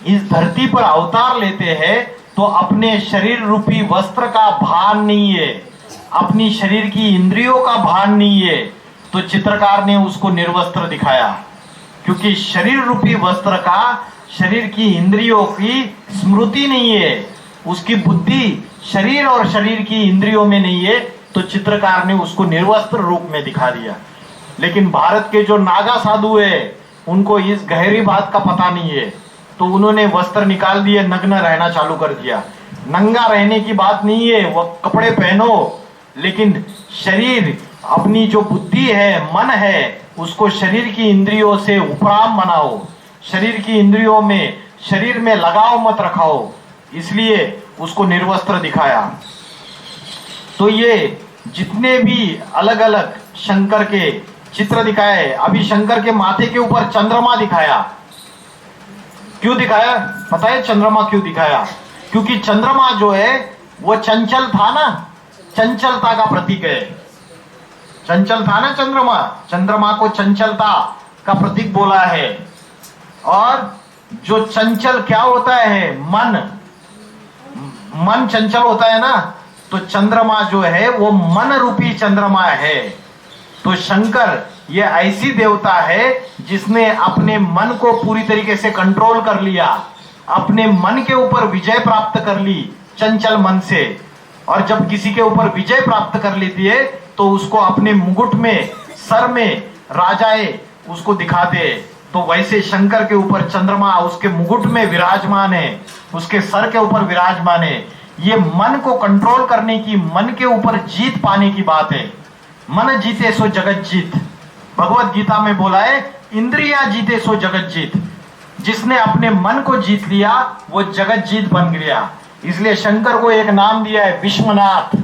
इस धरती पर अवतार लेते हैं तो अपने शरीर रूपी वस्त्र का भान नहीं है, अपनी शरीर की इंद्रियों का भान नहीं है, तो चित्रकार ने उसको निर्वस्त्र दिखाया। क्योंकि शरीर रूपी वस्त्र का शरीर की इंद्रियों की स्मृति नहीं है, उसकी बुद्धि शरीर और शरीर की इंद्रियों में नहीं है, तो चित्रकार ने उसको निर्वस्त्र रूप में दिखा दिया। लेकिन भारत के जो नागा साधु है, उनको इस गहरी बात का पता नहीं है, तो उन्होंने वस्त्र निकाल दिए, नग्न रहना चालू कर दिया। नंगा रहने की बात नहीं है, वो कपड़े पहनो, लेकिन शरीर, अपनी जो बुद्धि है, मन है, उसको शरीर की इंद्रियों से उपराम बनाओ, शरीर की इंद्रियों में, शरीर में लगाव मत रखाओ, इसलिए उसको निर्वस्त्र दिखाया। तो ये जितने भी अलग अलग शंकर के चित्र दिखाए, अभी शंकर के माथे के ऊपर चंद्रमा दिखाया। क्यों दिखाया पता है? चंद्रमा क्यों दिखाया? क्योंकि चंद्रमा जो है वो चंचल था ना, चंचलता का प्रतीक है। चंचल था ना चंद्रमा, चंद्रमा को चंचलता का प्रतीक बोला है। और जो चंचल क्या होता है? मन चंचल होता है ना, तो चंद्रमा जो है वो मन रूपी चंद्रमा है। तो शंकर ये ऐसी देवता है जिसने अपने मन को पूरी तरीके से कंट्रोल कर लिया, अपने मन के ऊपर विजय प्राप्त कर ली चंचल मन से। और जब किसी के ऊपर विजय प्राप्त कर लेती है तो उसको अपने मुकुट में, सर में राजाए उसको दिखाते हैं। तो वैसे शंकर के ऊपर चंद्रमा उसके मुकुट में विराजमान है, उसके सर के ऊपर विराजमान है। ये मन को कंट्रोल करने की, मन के ऊपर जीत पाने की बात है। मन जीते सो जगत जीत, भगवत गीता में बोला है, इंद्रियां जीते सो जगत जीत। जिसने अपने मन को जीत लिया वो जगत जीत बन गया। इसलिए शंकर को एक नाम दिया है विश्वनाथ,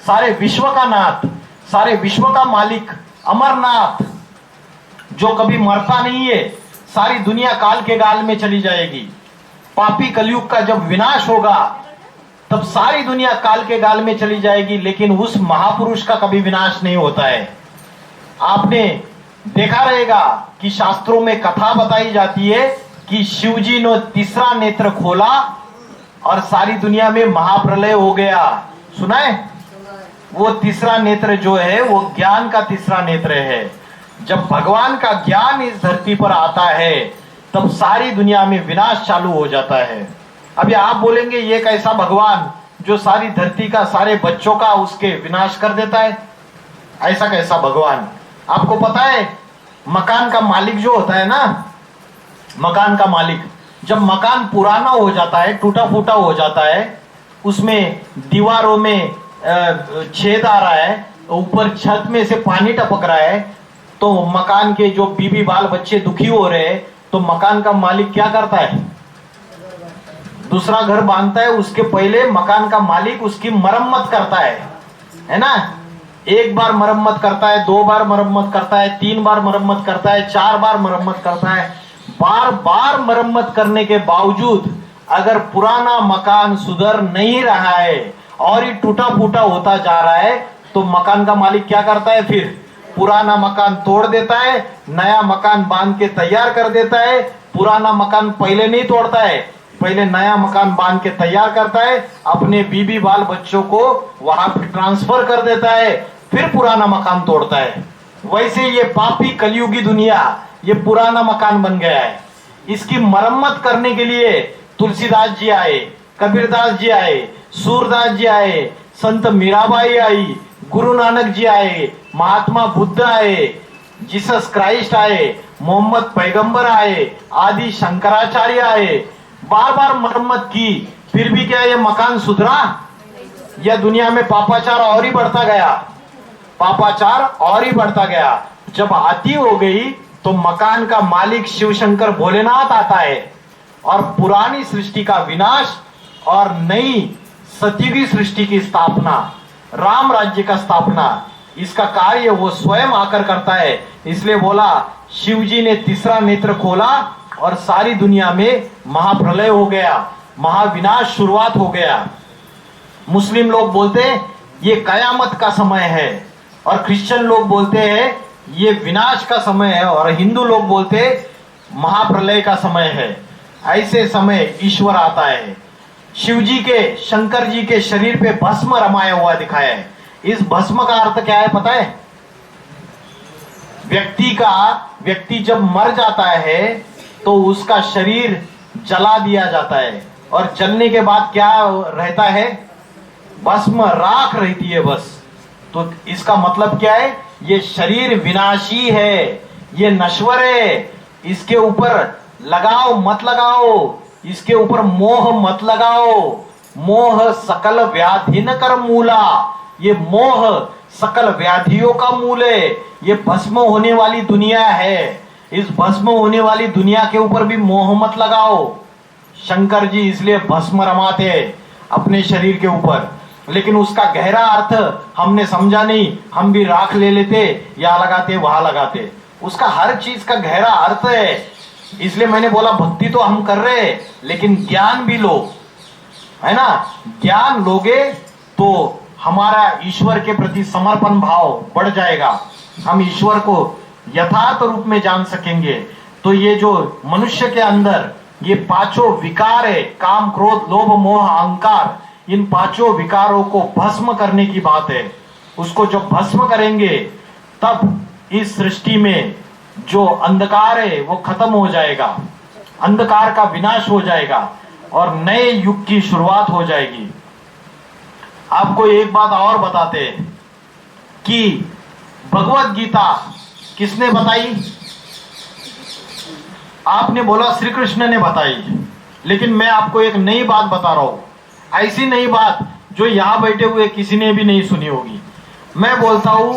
सारे विश्व का नाथ, सारे विश्व का मालिक, अमरनाथ, जो कभी मरता नहीं है। सारी दुनिया काल के गाल में चली जाएगी। पापी कलयुग का जब विनाश होगा तब सारी दुनिया काल के गाल में चली जाएगी, लेकिन उस महापुरुष का कभी विनाश नहीं होता है। आपने देखा रहेगा कि शास्त्रों में कथा बताई जाती है कि शिवजी ने तीसरा नेत्र खोला और सारी दुनिया में महाप्रलय हो गया। सुना है? वो तीसरा नेत्र जो है वो ज्ञान का तीसरा नेत्र है। जब भगवान का ज्ञान इस धरती पर आता है तब सारी दुनिया में विनाश चालू हो जाता है। अभी आप बोलेंगे ये कैसा भगवान जो सारी धरती का, सारे बच्चों का उसके विनाश कर देता है? ऐसा कैसा भगवान? आपको पता है मकान का मालिक जो होता है ना, मकान का मालिक जब मकान पुराना हो जाता है, टूटा फूटा हो जाता है, उसमें दीवारों में छेद आ रहा है, ऊपर छत में से पानी टपक रहा है, तो मकान के जो बीबी बाल बच्चे दुखी हो रहे हैं, तो मकान का मालिक क्या करता है? दूसरा घर बांधता है, उसके पहले मकान का मालिक उसकी मरम्मत करता है ना? एक बार मरम्मत करता है, 2 बार मरम्मत करता है, 3 बार मरम्मत करता है, 4 बार मरम्मत करता है। बार बार मरम्मत करने के बावजूद अगर पुराना मकान सुधर नहीं रहा है और ये टूटा फूटा होता जा रहा है, तो मकान का मालिक क्या करता है? फिर पुराना मकान तोड़ देता है, नया मकान बांध के तैयार कर देता है। पुराना मकान पहले नहीं तोड़ता है, पहले नया मकान बांध के तैयार करता है, अपने बीबी बाल बच्चों को वहां पर ट्रांसफर कर देता है, फिर पुराना मकान तोड़ता है। वैसे ये पापी कलयुगी दुनिया ये पुराना मकान बन गया है। इसकी मरम्मत करने के लिए तुलसीदास जी आए, कबीरदास जी आए, सूरदास जी आए, संत मीराबाई आई, गुरु नानक जी आए, महात्मा बुद्ध आए, जीसस क्राइस्ट आए, मोहम्मद पैगंबर आए, आदि शंकराचार्य आए, बार बार मरम्मत की, फिर भी क्या ये मकान सुधरा? या दुनिया में पापाचार और ही बढ़ता गया? पापाचार और ही बढ़ता गया। जब आती हो गई तो मकान का मालिक शिव शंकर भोलेनाथ आता है और पुरानी सृष्टि का विनाश और नई सतयुगी सृष्टि की स्थापना, राम राज्य का स्थापना, इसका कार्य वो स्वयं आकर करता है। इसलिए बोला शिव जी ने तीसरा नेत्र खोला और सारी दुनिया में महाप्रलय हो गया, महाविनाश शुरुआत हो गया। मुस्लिम लोग बोलते हैं ये कयामत का समय है, और क्रिश्चियन लोग बोलते हैं ये विनाश का समय है, और हिंदू लोग बोलते हैं महाप्रलय का समय है। ऐसे समय ईश्वर आता है। शिव जी के, शंकर जी के शरीर पे भस्म रमाया हुआ दिखाया है। इस भस्म का अर्थ क्या है पता है? व्यक्ति जब मर जाता है तो उसका शरीर जला दिया जाता है, और जलने के बाद क्या रहता है? भस्म, राख रहती है बस। तो इसका मतलब क्या है? ये शरीर विनाशी है, ये नश्वर है, इसके ऊपर लगाव मत लगाओ, इसके ऊपर मोह मत लगाओ। मोह सकल व्याधि न कर मूला, ये मोह सकल व्याधियों का मूल है। ये भस्म होने वाली दुनिया है, इस भस्म होने वाली दुनिया के ऊपर भी मोह मत लगाओ। शंकर जी इसलिए भस्म रमाते अपने शरीर के ऊपर, लेकिन उसका गहरा अर्थ हमने समझा नहीं। हम भी राख ले लेते, या लगाते वहां लगाते। उसका हर चीज का गहरा अर्थ है। इसलिए मैंने बोला भक्ति तो हम कर रहे हैं, लेकिन ज्ञान भी लो, है ना? ज्ञान लोगे तो हमारा ईश्वर के प्रति समर्पण भाव बढ़ जाएगा, हम ईश्वर को यथार्थ रूप में जान सकेंगे। तो ये जो मनुष्य के अंदर ये पांचों विकार है, काम, क्रोध, लोभ, मोह, अहंकार, इन पांचों विकारों को भस्म करने की बात है। उसको जब भस्म करेंगे तब इस सृष्टि में जो अंधकार है वो खत्म हो जाएगा, अंधकार का विनाश हो जाएगा और नए युग की शुरुआत हो जाएगी। आपको एक बात और बताते हैं कि भगवत गीता किसने बताई? आपने बोला श्री कृष्ण ने बताई, लेकिन मैं आपको एक नई बात बता रहा हूं, ऐसी नई बात जो यहां बैठे हुए किसी ने भी नहीं सुनी होगी। मैं बोलता हूं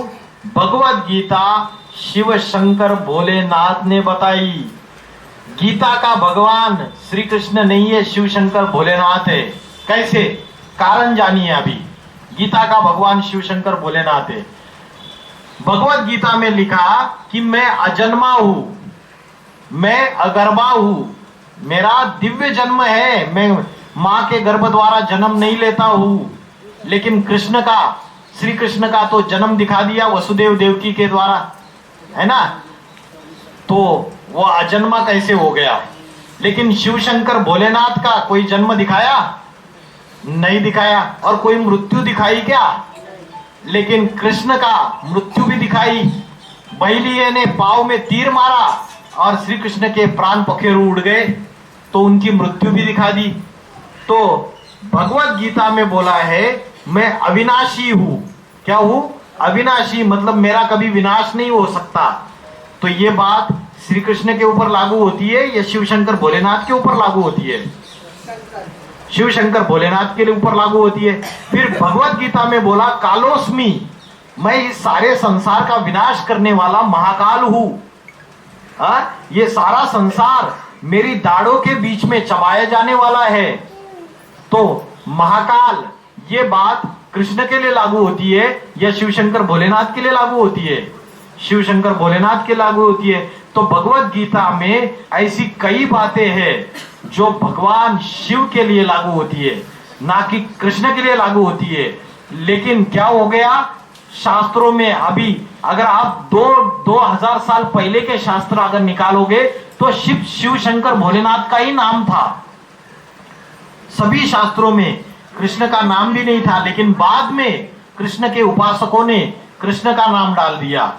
भगवत गीता शिव शंकर भोलेनाथ ने बताई। गीता का भगवान श्री कृष्ण नहीं है, शिव शंकर भोलेनाथ है। कैसे? कारण जानिए अभी। गीता का भगवान शिव शंकर भोलेनाथ है। भगवत गीता में लिखा कि मैं अजन्मा हूं, मैं अगर्भा हूं, मेरा दिव्य जन्म है, मैं मां के गर्भ द्वारा जन्म नहीं लेता हूं। लेकिन कृष्ण का, श्री कृष्ण का तो जन्म दिखा दिया वसुदेव देवकी के द्वारा, है ना? तो वो अजन्मा कैसे हो गया? लेकिन शिव शंकर भोलेनाथ का कोई जन्म दिखाया? नहीं दिखाया। और कोई मृत्यु दिखाई क्या? लेकिन कृष्ण का मृत्यु भी दिखाई। बहलिये ने पांव में तीर मारा और श्री कृष्ण के प्राण पखेरु उड़ गए, तो उनकी मृत्यु भी दिखा दी। तो भगवत गीता में बोला है मैं अविनाशी हूं। क्या हूं? अविनाशी, मतलब मेरा कभी विनाश नहीं हो सकता। तो ये बात श्री कृष्ण के ऊपर लागू होती है या शिव शंकर भोलेनाथ के ऊपर लागू होती है? शिव शंकर भोलेनाथ के ऊपर लागू होती है। फिर भगवत गीता में बोला कालोस्मी, मैं इस सारे संसार का विनाश करने वाला महाकाल हूं। ये सारा संसार मेरी दाढ़ों के बीच में चबाया जाने वाला है। तो महाकाल, ये बात कृष्ण के लिए लागू होती है या शिव शंकर भोलेनाथ के लिए लागू होती है? शिव शंकर भोलेनाथ के लागू होती है। तो भगवत गीता में ऐसी कई बातें हैं जो भगवान शिव के लिए लागू होती है, ना कि कृष्ण के लिए लागू होती है। लेकिन क्या हो गया, शास्त्रों में अभी अगर आप 2000 साल पहले के शास्त्र अगर निकालोगे तो शिव शंकर भोलेनाथ का ही नाम था। सभी शास्त्रों में कृष्ण का नाम भी नहीं था, लेकिन बाद में कृष्ण के उपासकों ने कृष्ण का नाम डाल दिया।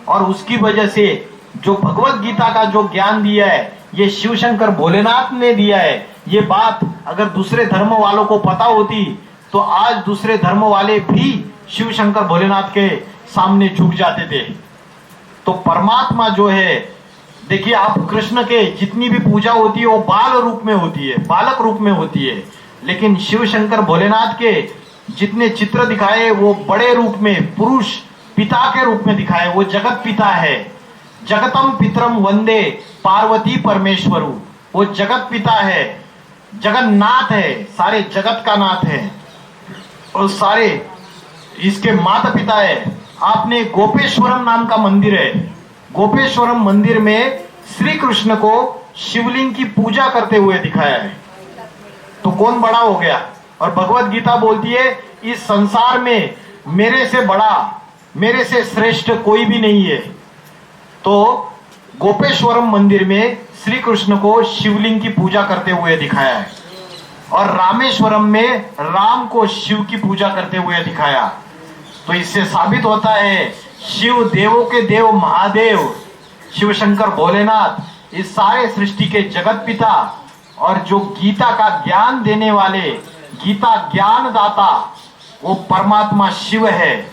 और उसकी वजह से जो भगवत गीता का जो ज्ञान दिया है, ये शिव शंकर भोलेनाथ ने दिया है। ये बात अगर दूसरे धर्म वालों को पता होती तो आज दूसरे धर्म वाले भी शिव शंकर भोलेनाथ के सामने झुक जाते थे। तो परमात्मा जो है, देखिए आप कृष्ण के जितनी भी पूजा होती है वो बाल रूप में होती है, बालक रूप में होती है। लेकिन शिव शंकर भोलेनाथ के जितने चित्र दिखाए वो बड़े रूप में, पुरुष पिता के रूप में दिखाए। वो जगत पिता है। जगतम पितरम वंदे पार्वती परमेश्वरु। वो जगत पिता है, जगन्नाथ है, सारे जगत का नाथ है और सारे इसके माता पिता है। आपने गोपेश्वरम नाम का मंदिर है, गोपेश्वरम मंदिर में श्री कृष्ण को शिवलिंग की पूजा करते हुए दिखाया है। तो कौन बड़ा हो गया? और भगवत गीता बोलती है इस संसार में मेरे से बड़ा, मेरे से श्रेष्ठ कोई भी नहीं है। तो गोपेश्वरम मंदिर में श्री कृष्ण को शिवलिंग की पूजा करते हुए दिखाया है और रामेश्वरम में राम को शिव की पूजा करते हुए दिखाया। तो इससे साबित होता है शिव देवों के देव महादेव शिव शंकर भोलेनाथ इस सारे सृष्टि के जगत पिता और जो गीता का ज्ञान देने वाले, गीता ज्ञान दाता, वो परमात्मा शिव है।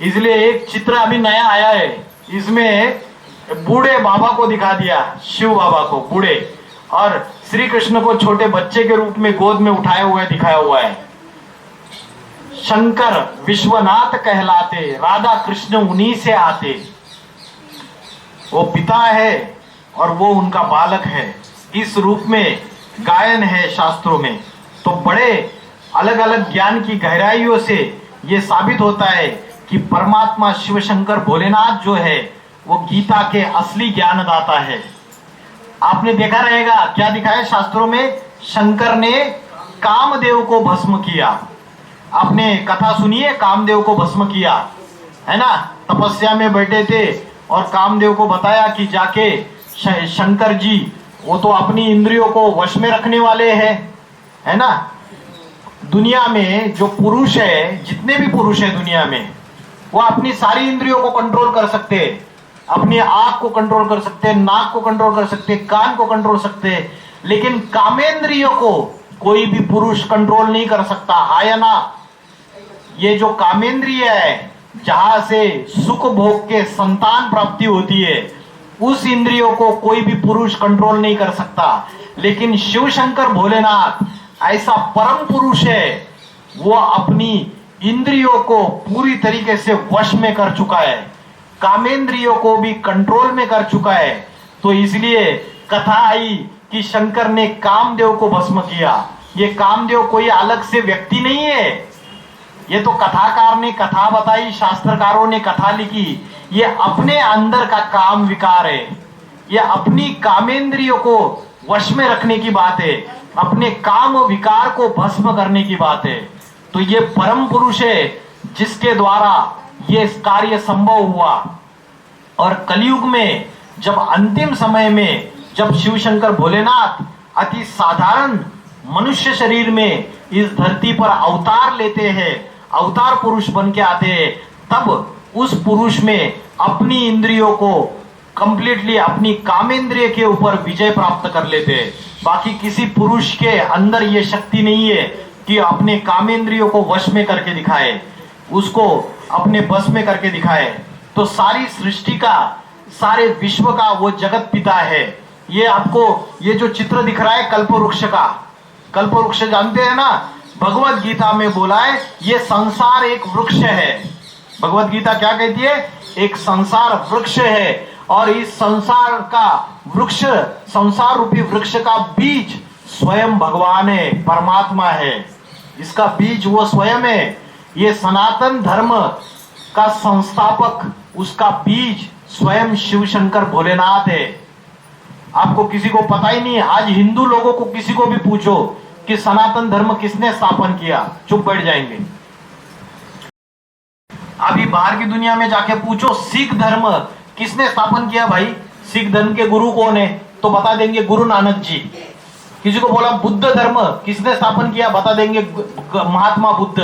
इसलिए एक चित्र अभी नया आया है, इसमें बूढ़े बाबा को दिखा दिया, शिव बाबा को बूढ़े, और श्री कृष्ण को छोटे बच्चे के रूप में गोद में उठाए हुए दिखाया हुआ है। शंकर विश्वनाथ कहलाते, राधा कृष्ण उन्हीं से आते। वो पिता है और वो उनका बालक है। इस रूप में गायन है शास्त्रों में। तो बड़े अलग अलग ज्ञान की गहराइयों से ये साबित होता है कि परमात्मा शिव शंकर भोलेनाथ जो है वो गीता के असली ज्ञानदाता है। आपने देखा रहेगा क्या दिखाया शास्त्रों में, शंकर ने कामदेव को भस्म किया। आपने कथा सुनी है, कामदेव को भस्म किया है ना। तपस्या में बैठे थे और कामदेव को बताया कि जाके शंकर जी वो तो अपनी इंद्रियों को वश में रखने वाले हैं, है ना। दुनिया में जो पुरुष है, जितने भी पुरुष है दुनिया में, वो अपनी सारी इंद्रियों को कंट्रोल कर सकते हैं। अपनी आंख को कंट्रोल कर सकते हैं, नाक को कंट्रोल कर सकते हैं, कान को कंट्रोल सकते हैं, लेकिन कामेंद्रियों को कोई भी पुरुष कंट्रोल नहीं कर सकता। हाँ या ना? ये जो कामेंद्रिय है, जहां से सुख भोग के संतान प्राप्ति होती है, उस इंद्रियों को कोई भी पुरुष कंट्रोल नहीं कर सकता। लेकिन शिव शंकर भोलेनाथ ऐसा परम पुरुष है, वो अपनी इंद्रियों को पूरी तरीके से वश में कर चुका है, कामेंद्रियों को भी कंट्रोल में कर चुका है। तो इसलिए कथा आई कि शंकर ने कामदेव को भस्म किया। ये कामदेव कोई अलग से व्यक्ति नहीं है, ये तो कथाकार ने कथा बताई, शास्त्रकारों ने कथा लिखी। ये अपने अंदर का काम विकार है, ये अपनी कामेंद्रियों को वश में रखने की बात है, अपने काम विकार को भस्म करने की बात है। तो ये परम पुरुष है जिसके द्वारा ये कार्य संभव हुआ। और कलयुग में जब अंतिम समय में जब शिव शंकर भोलेनाथ अति साधारण मनुष्य शरीर में इस धरती पर अवतार लेते हैं, अवतार पुरुष बन के आते हैं, तब उस पुरुष में अपनी इंद्रियों को कंप्लीटली, अपनी कामेंद्रिय के ऊपर विजय प्राप्त कर लेते हैं। बाकी किसी पुरुष के अंदर ये शक्ति नहीं है कि अपने कामेंद्रियों को वश में करके दिखाए, उसको अपने बस में करके दिखाए। तो सारी सृष्टि का, सारे विश्व का वो जगत पिता है। ये आपको ये जो चित्र दिख रहा है कल्प वृक्ष का, कल्प वृक्ष जानते हैं ना, भगवत गीता में बोला है ये संसार एक वृक्ष है, भगवत गीता क्या कहती है? एक संसार वृक्ष है और इस संसार का वृक्ष, संसार रूपी वृक्ष का बीज स्वयं भगवान है, परमात्मा है। इसका बीज वो स्वयं है। ये सनातन धर्म का संस्थापक, उसका बीज स्वयं शिव शंकर भोलेनाथ है। आपको किसी को पता ही नहीं है। आज हिंदू लोगों को किसी को भी पूछो कि सनातन धर्म किसने स्थापन किया, चुप बैठ जाएंगे। अभी बाहर की दुनिया में जाके पूछो सिख धर्म किसने स्थापन किया, भाई सिख धर्म के गुरु कौन है, तो बता देंगे गुरु नानक जी। किसी को बोला बुद्ध धर्म किसने स्थापन किया, बता देंगे महात्मा बुद्ध।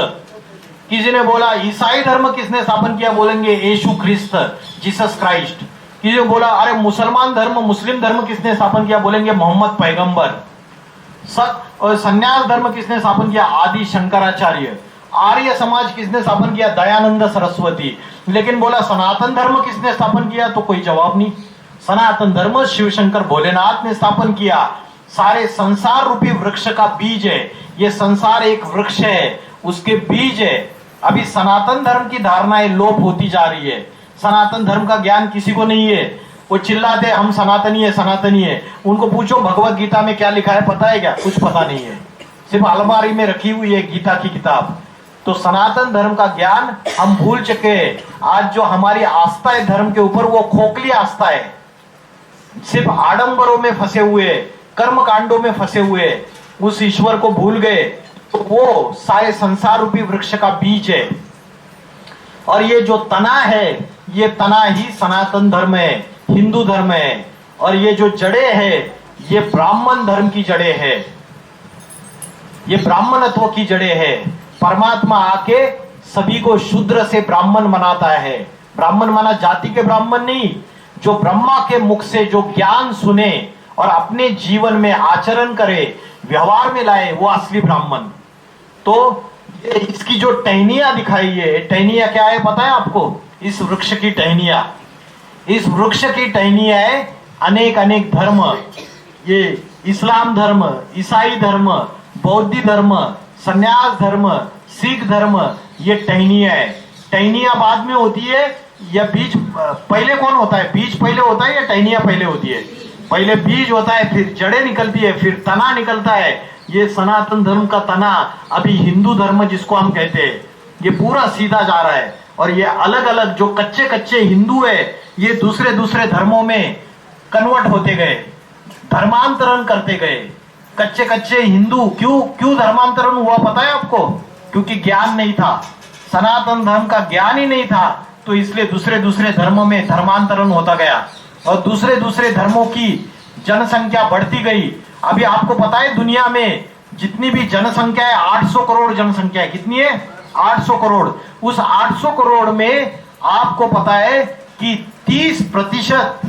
किसी ने बोला ईसाई धर्म किसने स्थापन किया, बोलेंगे यीशु ख्रिस्त, जीसस क्राइस्ट। किसी ने बोला अरे मुसलमान धर्म, मुस्लिम धर्म किसने स्थापन किया, बोलेंगे मोहम्मद पैगंबर। और संन्यास धर्म किसने स्थापन किया, आदि शंकराचार्य। आर्य समाज किसने स्थापन किया, दयानंद सरस्वती। लेकिन बोला सनातन धर्म किसने स्थापन किया, तो कोई जवाब नहीं। सनातन धर्म शिव शंकर भोलेनाथ ने स्थापन किया। सारे संसार रूपी वृक्ष का बीज है। ये संसार एक वृक्ष है, उसके बीज है। अभी सनातन धर्म की धारणाएं लोप होती जा रही है। सनातन धर्म का ज्ञान किसी को नहीं है। वो चिल्लाते हम सनातनी है, सनातनी है। उनको पूछो भगवत गीता में क्या लिखा है, पता है क्या? कुछ पता नहीं है। सिर्फ अलमारी में रखी हुई है गीता की किताब। तो सनातन धर्म का ज्ञान हम भूल चुके हैं। आज जो हमारी आस्था है धर्म के ऊपर, वो खोखली आस्था है। सिर्फ आडंबरों में फंसे हुए, कर्म कांडों में फंसे हुए, उस ईश्वर को भूल गए। तो वो सारे संसार रूपी वृक्ष का बीज है। और ये जो तना है, ये तना ही सनातन धर्म है, हिंदू धर्म है। और ये जो जड़े है, ये ब्राह्मण धर्म की जड़े है, ये ब्राह्मणत्व की जड़े है। परमात्मा आके सभी को शूद्र से ब्राह्मण बनाता है। ब्राह्मण माना जाति के ब्राह्मण नहीं, जो ब्रह्मा के मुख से जो ज्ञान सुने और अपने जीवन में आचरण करे, व्यवहार में लाए, वो असली ब्राह्मण। तो इसकी जो टहनिया दिखाई है, टहनिया क्या है पता है आपको? इस वृक्ष की टहनिया, इस वृक्ष की टहनिया है अनेक अनेक धर्म। ये इस्लाम धर्म, ईसाई धर्म, बौद्ध धर्म, संन्यास धर्म, सिख धर्म, ये टहनिया है। टहनिया बाद में होती है या बीज पहले कौन होता है? बीज पहले होता है या टहनिया पहले होती है? पहले बीज होता है, फिर जड़ें निकलती है, फिर तना निकलता है। ये सनातन धर्म का तना, अभी हिंदू धर्म जिसको हम कहते हैं, ये पूरा सीधा जा रहा है। और ये अलग अलग जो कच्चे कच्चे हिंदू है, ये दूसरे दूसरे धर्मों में कन्वर्ट होते गए, धर्मांतरण करते गए। कच्चे कच्चे हिंदू क्यों धर्मांतरण हुआ पता है आपको? क्योंकि ज्ञान नहीं था, सनातन धर्म का ज्ञान ही नहीं था। तो इसलिए दूसरे दूसरे धर्मों में धर्मांतरण होता गया और दूसरे दूसरे धर्मों की जनसंख्या बढ़ती गई। अभी आपको पता है दुनिया में जितनी भी जनसंख्या है, 800 करोड़ जनसंख्या है। कितनी है? 800 करोड़। उस 800 करोड़ में आपको पता है कि 30%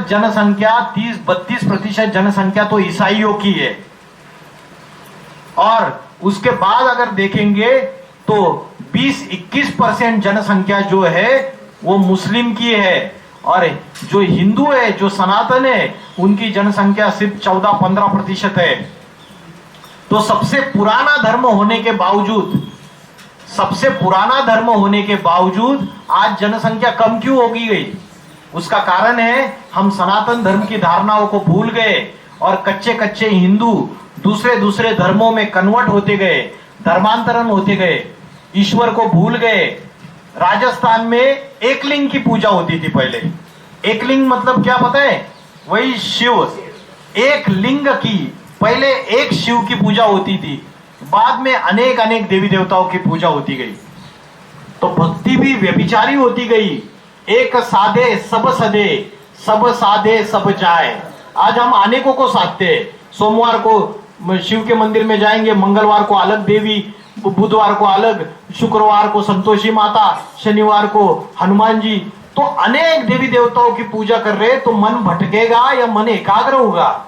जनसंख्या, 32% जनसंख्या तो ईसाइयों की है। और उसके बाद अगर देखेंगे तो 20-21% जनसंख्या जो है वो मुस्लिम की है। और जो हिंदू है, जो सनातन है, उनकी जनसंख्या सिर्फ 14-15% है। तो सबसे पुराना धर्म होने के बावजूद आज जनसंख्या कम क्यों होगी गई? उसका कारण है हम सनातन धर्म की धारणाओं को भूल गए और कच्चे कच्चे हिंदू दूसरे दूसरे धर्मों में कन्वर्ट होते गए, धर्मांतरण होते गए, ईश्वर को भूल गए। राजस्थान में एकलिंग की पूजा होती थी पहले। एकलिंग मतलब क्या पता है? वही शिव, एक लिंग की, पहले एक शिव की पूजा होती थी, बाद में अनेक अनेक देवी देवताओं की पूजा होती गई। तो भक्ति भी व्यभिचारी होती गई। एक साधे सब सदे, सब साधे सब जाए। आज हम अनेकों को साधते हैं। सोमवार को शिव के मंदिर में जाएंगे, मंगलवार को अलग देवी, बुधवार को अलग, शुक्रवार को संतोषी माता, शनिवार को हनुमान जी। तो अनेक देवी देवताओं की पूजा कर रहे, तो मन भटकेगा या मन एकाग्र होगा?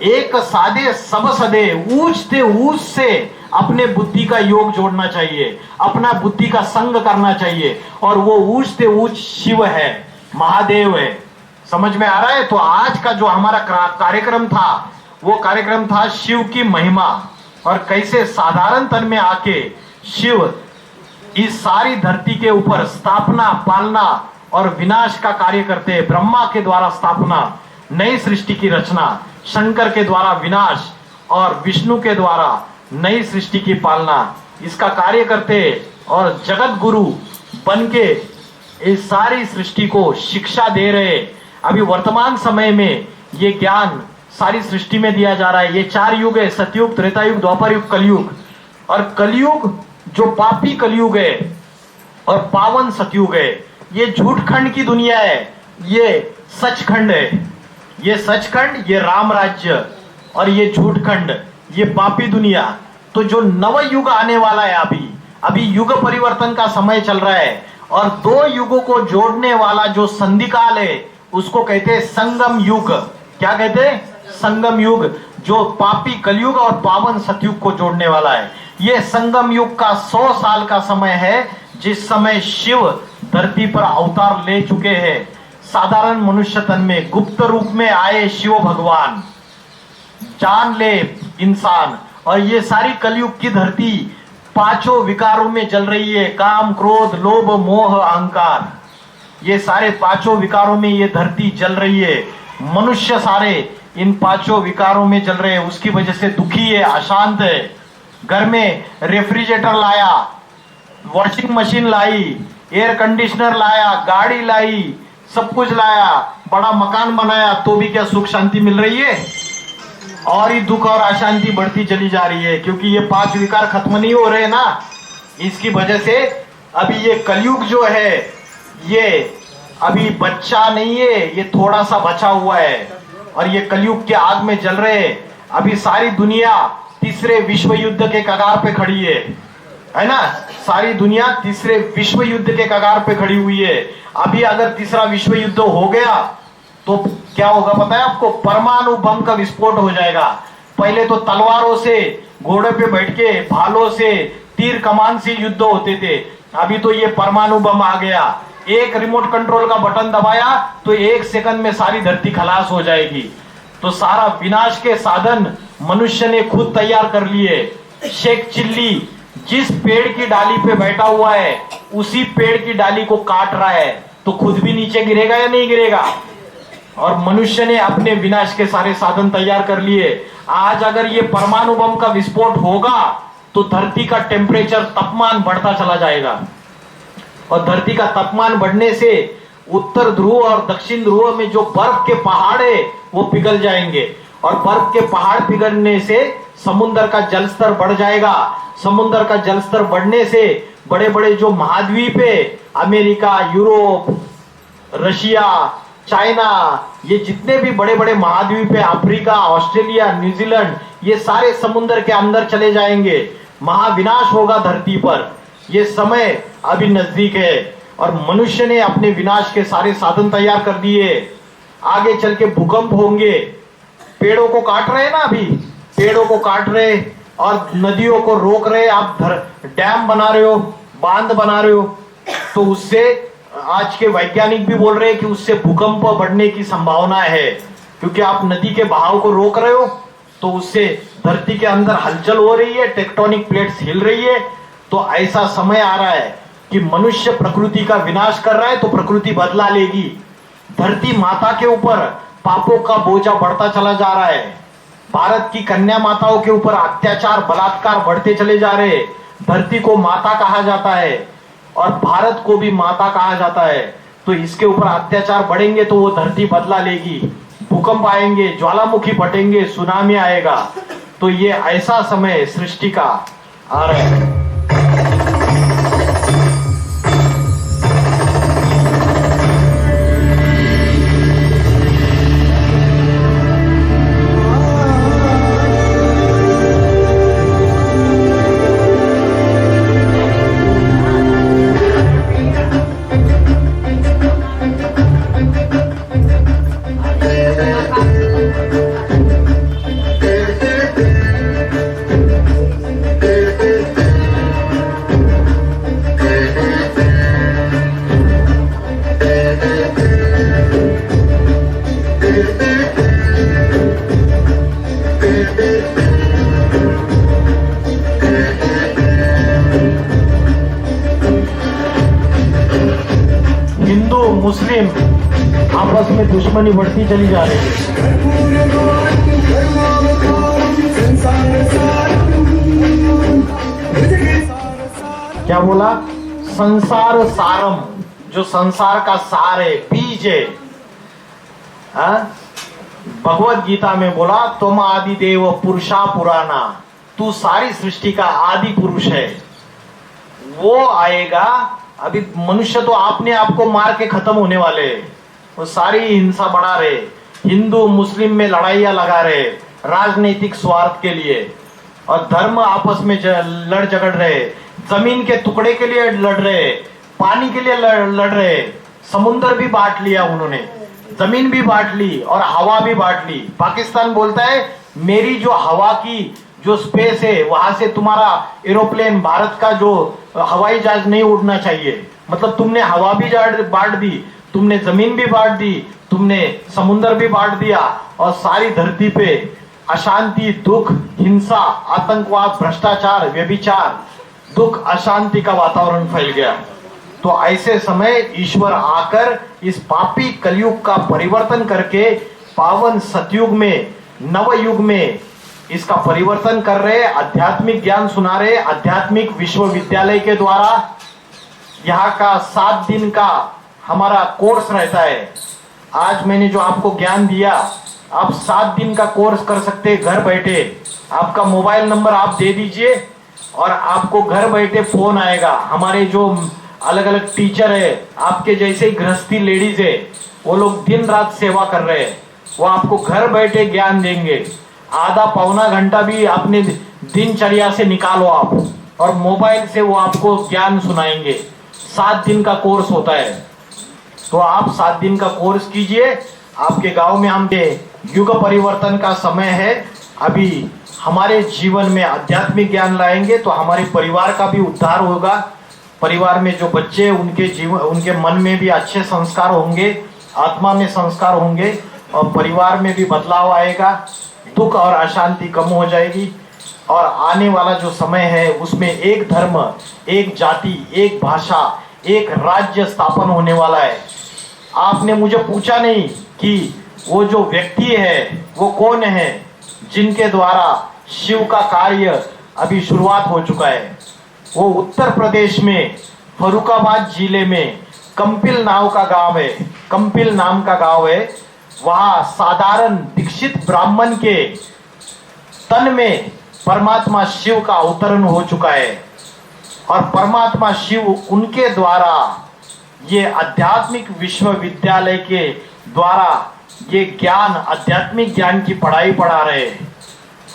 एक साधे सब सदे, ऊंचते ऊंच से अपने बुद्धि का योग जोड़ना चाहिए, अपना बुद्धि का संग करना चाहिए। और वो ऊंचते ऊंच शिव है, महादेव है। समझ में आ रहा है? तो आज का जो हमारा कार्यक्रम था, वो कार्यक्रम था शिव की महिमा और कैसे साधारण तन में आके शिव इस सारी धरती के ऊपर स्थापना, पालना और विनाश का कार्य करते हैं। ब्रह्मा के द्वारा स्थापना, नई सृष्टि की रचना, शंकर के द्वारा विनाश और विष्णु के द्वारा नई सृष्टि की पालना, इसका कार्य करते हैं। और जगत गुरु बन के इस सारी सृष्टि को शिक्षा दे रहे। अभी वर्तमान समय में ये ज्ञान सारी सृष्टि में दिया जा रहा है। ये 4 युग है, सतयुग, त्रेता युग, द्वापर युग, कलयुग। और कलयुग जो पापी कलयुग है और पावन सतयुग है, ये झूठखंड की दुनिया है, ये सचखंड है। ये सचखंड, ये राम राज्य, और ये झूठखंड, ये पापी दुनिया। तो जो नव युग आने वाला है, अभी युग परिवर्तन का समय चल रहा है, और 2 युगों को जोड़ने वाला जो संधिकाल है उसको कहते हैं संगम युग। क्या कहते हैं? संगम युग, जो पापी कलयुग और पावन सतयुग को जोड़ने वाला है। ये संगम युग का 100 साल का समय है, जिस समय शिव धरती पर अवतार ले चुके हैं। साधारण मनुष्य तन में गुप्त रूप में आए शिव भगवान, जान ले इंसान। और ये सारी कलयुग की धरती 5 विकारों में जल रही है, काम, क्रोध, लोभ, मोह, अहंकार। ये सारे 5 विकारों में ये धरती जल रही है। मनुष्य सारे इन 5 विकारों में जल रहे हैं, उसकी वजह से दुखी है, अशांत है। घर में रेफ्रिजरेटर लाया, वॉशिंग मशीन लाई, एयर कंडीशनर लाया, गाड़ी लाई, सब कुछ लाया, बड़ा मकान बनाया, तो भी क्या सुख शांति मिल रही है? और ही दुख और अशांति बढ़ती चली जा रही है, क्योंकि ये 5 विकार खत्म नहीं हो रहे ना। इसकी वजह से अभी ये कलयुग जो है, ये अभी बच्चा नहीं है, ये थोड़ा सा बचा हुआ है, और ये कलयुग के आग में जल रहे हैं। अभी सारी दुनिया 3रे विश्व युद्ध के कगार पे खड़ी है ना? सारी दुनिया 3रे विश्व युद्ध के कगार पे खड़ी हुई है। अभी अगर 3रा विश्व युद्ध हो गया तो क्या होगा पता है आपको? परमाणु बम का विस्फोट हो जाएगा। पहले तो तलवारों से, घोड़े पे बैठ के, भालों से, तीर कमान से युद्ध होते थे। अभी तो ये परमाणु बम आ गया। एक रिमोट कंट्रोल का बटन दबाया तो 1 सेकंड में सारी धरती खलास हो जाएगी। तो सारा विनाश के साधन मनुष्य ने खुद तैयार कर लिए। शेख चिल्ली जिस पेड़ की डाली पे बैठा हुआ है, उसी पेड़ की डाली को काट रहा है, तो खुद भी नीचे गिरेगा या नहीं गिरेगा? और मनुष्य ने अपने विनाश के सारे साधन तैयार कर लिए। आज अगर ये परमाणु बम का विस्फोट होगा तो धरती का टेम्परेचर, तापमान बढ़ता चला जाएगा, और धरती का तापमान बढ़ने से उत्तर ध्रुव और दक्षिण ध्रुव में जो बर्फ के पहाड़ है वो पिघल जाएंगे, और बर्फ के पहाड़ पिघलने से समुद्र का जलस्तर बढ़ जाएगा। समुद्र का जलस्तर बढ़ने से बड़े बड़े जो महाद्वीप है, अमेरिका, यूरोप, रशिया, चाइना, ये जितने भी बड़े बड़े महाद्वीप है, अफ्रीका, ऑस्ट्रेलिया, न्यूजीलैंड, ये सारे समुद्र के अंदर चले जाएंगे। महाविनाश होगा धरती पर। ये समय अभी नजदीक है, और मनुष्य ने अपने विनाश के सारे साधन तैयार कर दिए। आगे चल के भूकंप होंगे। पेड़ों को काट रहे हैं ना, अभी पेड़ों को काट रहे और नदियों को रोक रहे। आप डैम बना रहे हो, बांध बना रहे हो, तो उससे आज के वैज्ञानिक भी बोल रहे हैं कि उससे भूकंप बढ़ने की संभावना है, क्योंकि आप नदी के बहाव को रोक रहे हो, तो उससे धरती के अंदर हलचल हो रही है, टेक्टोनिक प्लेट्स हिल रही है। तो ऐसा समय आ रहा है कि मनुष्य प्रकृति का विनाश कर रहा है, तो प्रकृति बदला लेगी। धरती माता के ऊपर पापों का बोझा बढ़ता चला जा रहा है। भारत की कन्या माताओं के ऊपर अत्याचार, बलात्कार बढ़ते चले जा रहे। धरती को माता कहा जाता है और भारत को भी माता कहा जाता है। तो इसके ऊपर अत्याचार बढ़ेंगे तो वो धरती बदला लेगी। भूकंप आएंगे, ज्वालामुखी फटेंगे, सुनामी आएगा। तो ये ऐसा समय सृष्टि का आ रहा है। मुस्लिम आपस में दुश्मनी बढ़ती चली जा रही है। क्या बोला? संसार सारम, जो संसार का सार है, बीज है। भगवत गीता में बोला तुम आदि देव पुरुषा पुराना, तू सारी सृष्टि का आदि पुरुष है। वो आएगा। अभी मनुष्य तो आपने आपको मार के खत्म होने वाले, वो सारी हिंसा बढ़ा रहे, हिंदू मुस्लिम में लड़ाइयां लगा रहे राजनीतिक स्वार्थ के लिए, और धर्म आपस में लड़ झगड़ रहे, जमीन के टुकड़े के लिए लड़ रहे, पानी के लिए लड़ रहे। समुद्र भी बांट लिया उन्होंने, जमीन भी बांट ली और हवा भी बांट ली। पाकिस्तान बोलता है मेरी जो हवा की जो स्पेस है वहां से तुम्हारा एरोप्लेन, भारत का जो हवाई जहाज नहीं उड़ना चाहिए। मतलब तुमने हवा भी बांट दी, तुमने जमीन भी बांट दी, तुमने समुद्र भी बांट दिया, और सारी धरती पे अशांति, दुख, हिंसा, आतंकवाद, भ्रष्टाचार, व्यभिचार, दुख, अशांति का वातावरण फैल गया। तो ऐसे समय ईश्वर आकर इस पापी कलयुग का परिवर्तन करके पावन सतयुग में, नवयुग में इसका परिवर्तन कर रहे, आध्यात्मिक ज्ञान सुना रहे। आध्यात्मिक विश्वविद्यालय के द्वारा यहाँ का 7 दिन का हमारा कोर्स रहता है। आज मैंने जो आपको ज्ञान दिया, आप 7 दिन का कोर्स कर सकते हैं घर बैठे। आपका मोबाइल नंबर आप दे दीजिए और आपको घर बैठे फोन आएगा। हमारे जो अलग अलग टीचर है, आपके जैसे गृहस्थी लेडीज है, वो लोग दिन रात सेवा कर रहे हैं। वो आपको घर बैठे ज्ञान देंगे। आधा पौना घंटा भी अपने दिनचर्या से निकालो आप, और मोबाइल से वो आपको ज्ञान सुनाएंगे। 7 दिन का कोर्स होता है, तो आप 7 दिन का कोर्स कीजिए। आपके गांव में हम युग परिवर्तन का समय है। अभी हमारे जीवन में आध्यात्मिक ज्ञान लाएंगे तो हमारे परिवार का भी उद्धार होगा। परिवार में जो बच्चे, उनके जीवन, उनके मन में भी अच्छे संस्कार होंगे, आत्मा में संस्कार होंगे, और परिवार में भी बदलाव आएगा। दुख और अशांति कम हो जाएगी, और आने वाला जो समय है उसमें एक धर्म, एक जाति, एक भाषा, एक राज्य स्थापन होने वाला है। आपने मुझे पूछा नहीं कि वो जो व्यक्ति है वो कौन है, जिनके द्वारा शिव का कार्य अभी शुरुआत हो चुका है। वो उत्तर प्रदेश में फरुखाबाद जिले में कंपिल नाम का गांव है, कंपिल नाम का गांव है। वहां साधारण दीक्षित ब्राह्मण के तन में परमात्मा शिव का अवतरण हो चुका है, और परमात्मा शिव उनके द्वारा ये आध्यात्मिक विश्वविद्यालय के द्वारा ये ज्ञान, आध्यात्मिक ज्ञान की पढ़ाई पढ़ा रहे,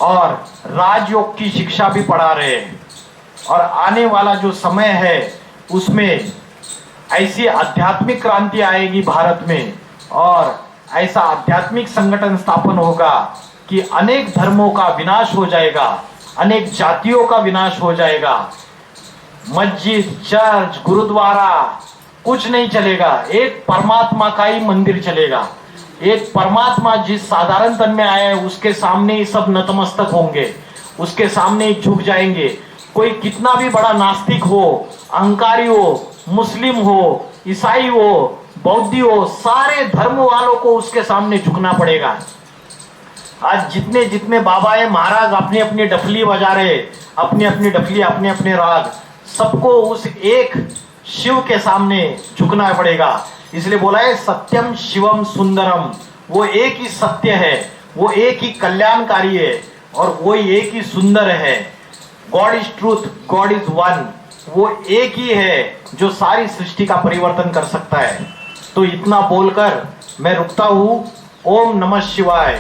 और राजयोग की शिक्षा भी पढ़ा रहे। और आने वाला जो समय है उसमें ऐसी आध्यात्मिक क्रांति आएगी भारत में, और ऐसा आध्यात्मिक संगठन स्थापन होगा कि अनेक धर्मों का विनाश हो जाएगा, अनेक जातियों का विनाश हो जाएगा। मस्जिद, चर्च, गुरुद्वारा कुछ नहीं चलेगा, एक परमात्मा का ही मंदिर चलेगा। एक परमात्मा जिस साधारण तन में आया है उसके सामने ही सब नतमस्तक होंगे, उसके सामने ही झुक जाएंगे। कोई कितना भी बड़ा नास्तिक हो, अहंकारी हो, मुस्लिम हो, ईसाई हो, बौद्धि हो, सारे धर्म वालों को उसके सामने झुकना पड़ेगा। आज जितने जितने बाबा है, महाराज अपनी अपनी डफली बजा रहे, अपनी अपनी डफली, अपने अपने राग, सबको उस एक शिव के सामने झुकना पड़ेगा। इसलिए बोला है सत्यम शिवम सुंदरम। वो एक ही सत्य है, वो एक ही कल्याणकारी है, और वो एक ही सुंदर है। God is truth, God is one. वो एक ही है जो सारी सृष्टि का परिवर्तन कर सकता है। तो इतना बोलकर मैं रुकता हूँ। ओम नमः शिवाय।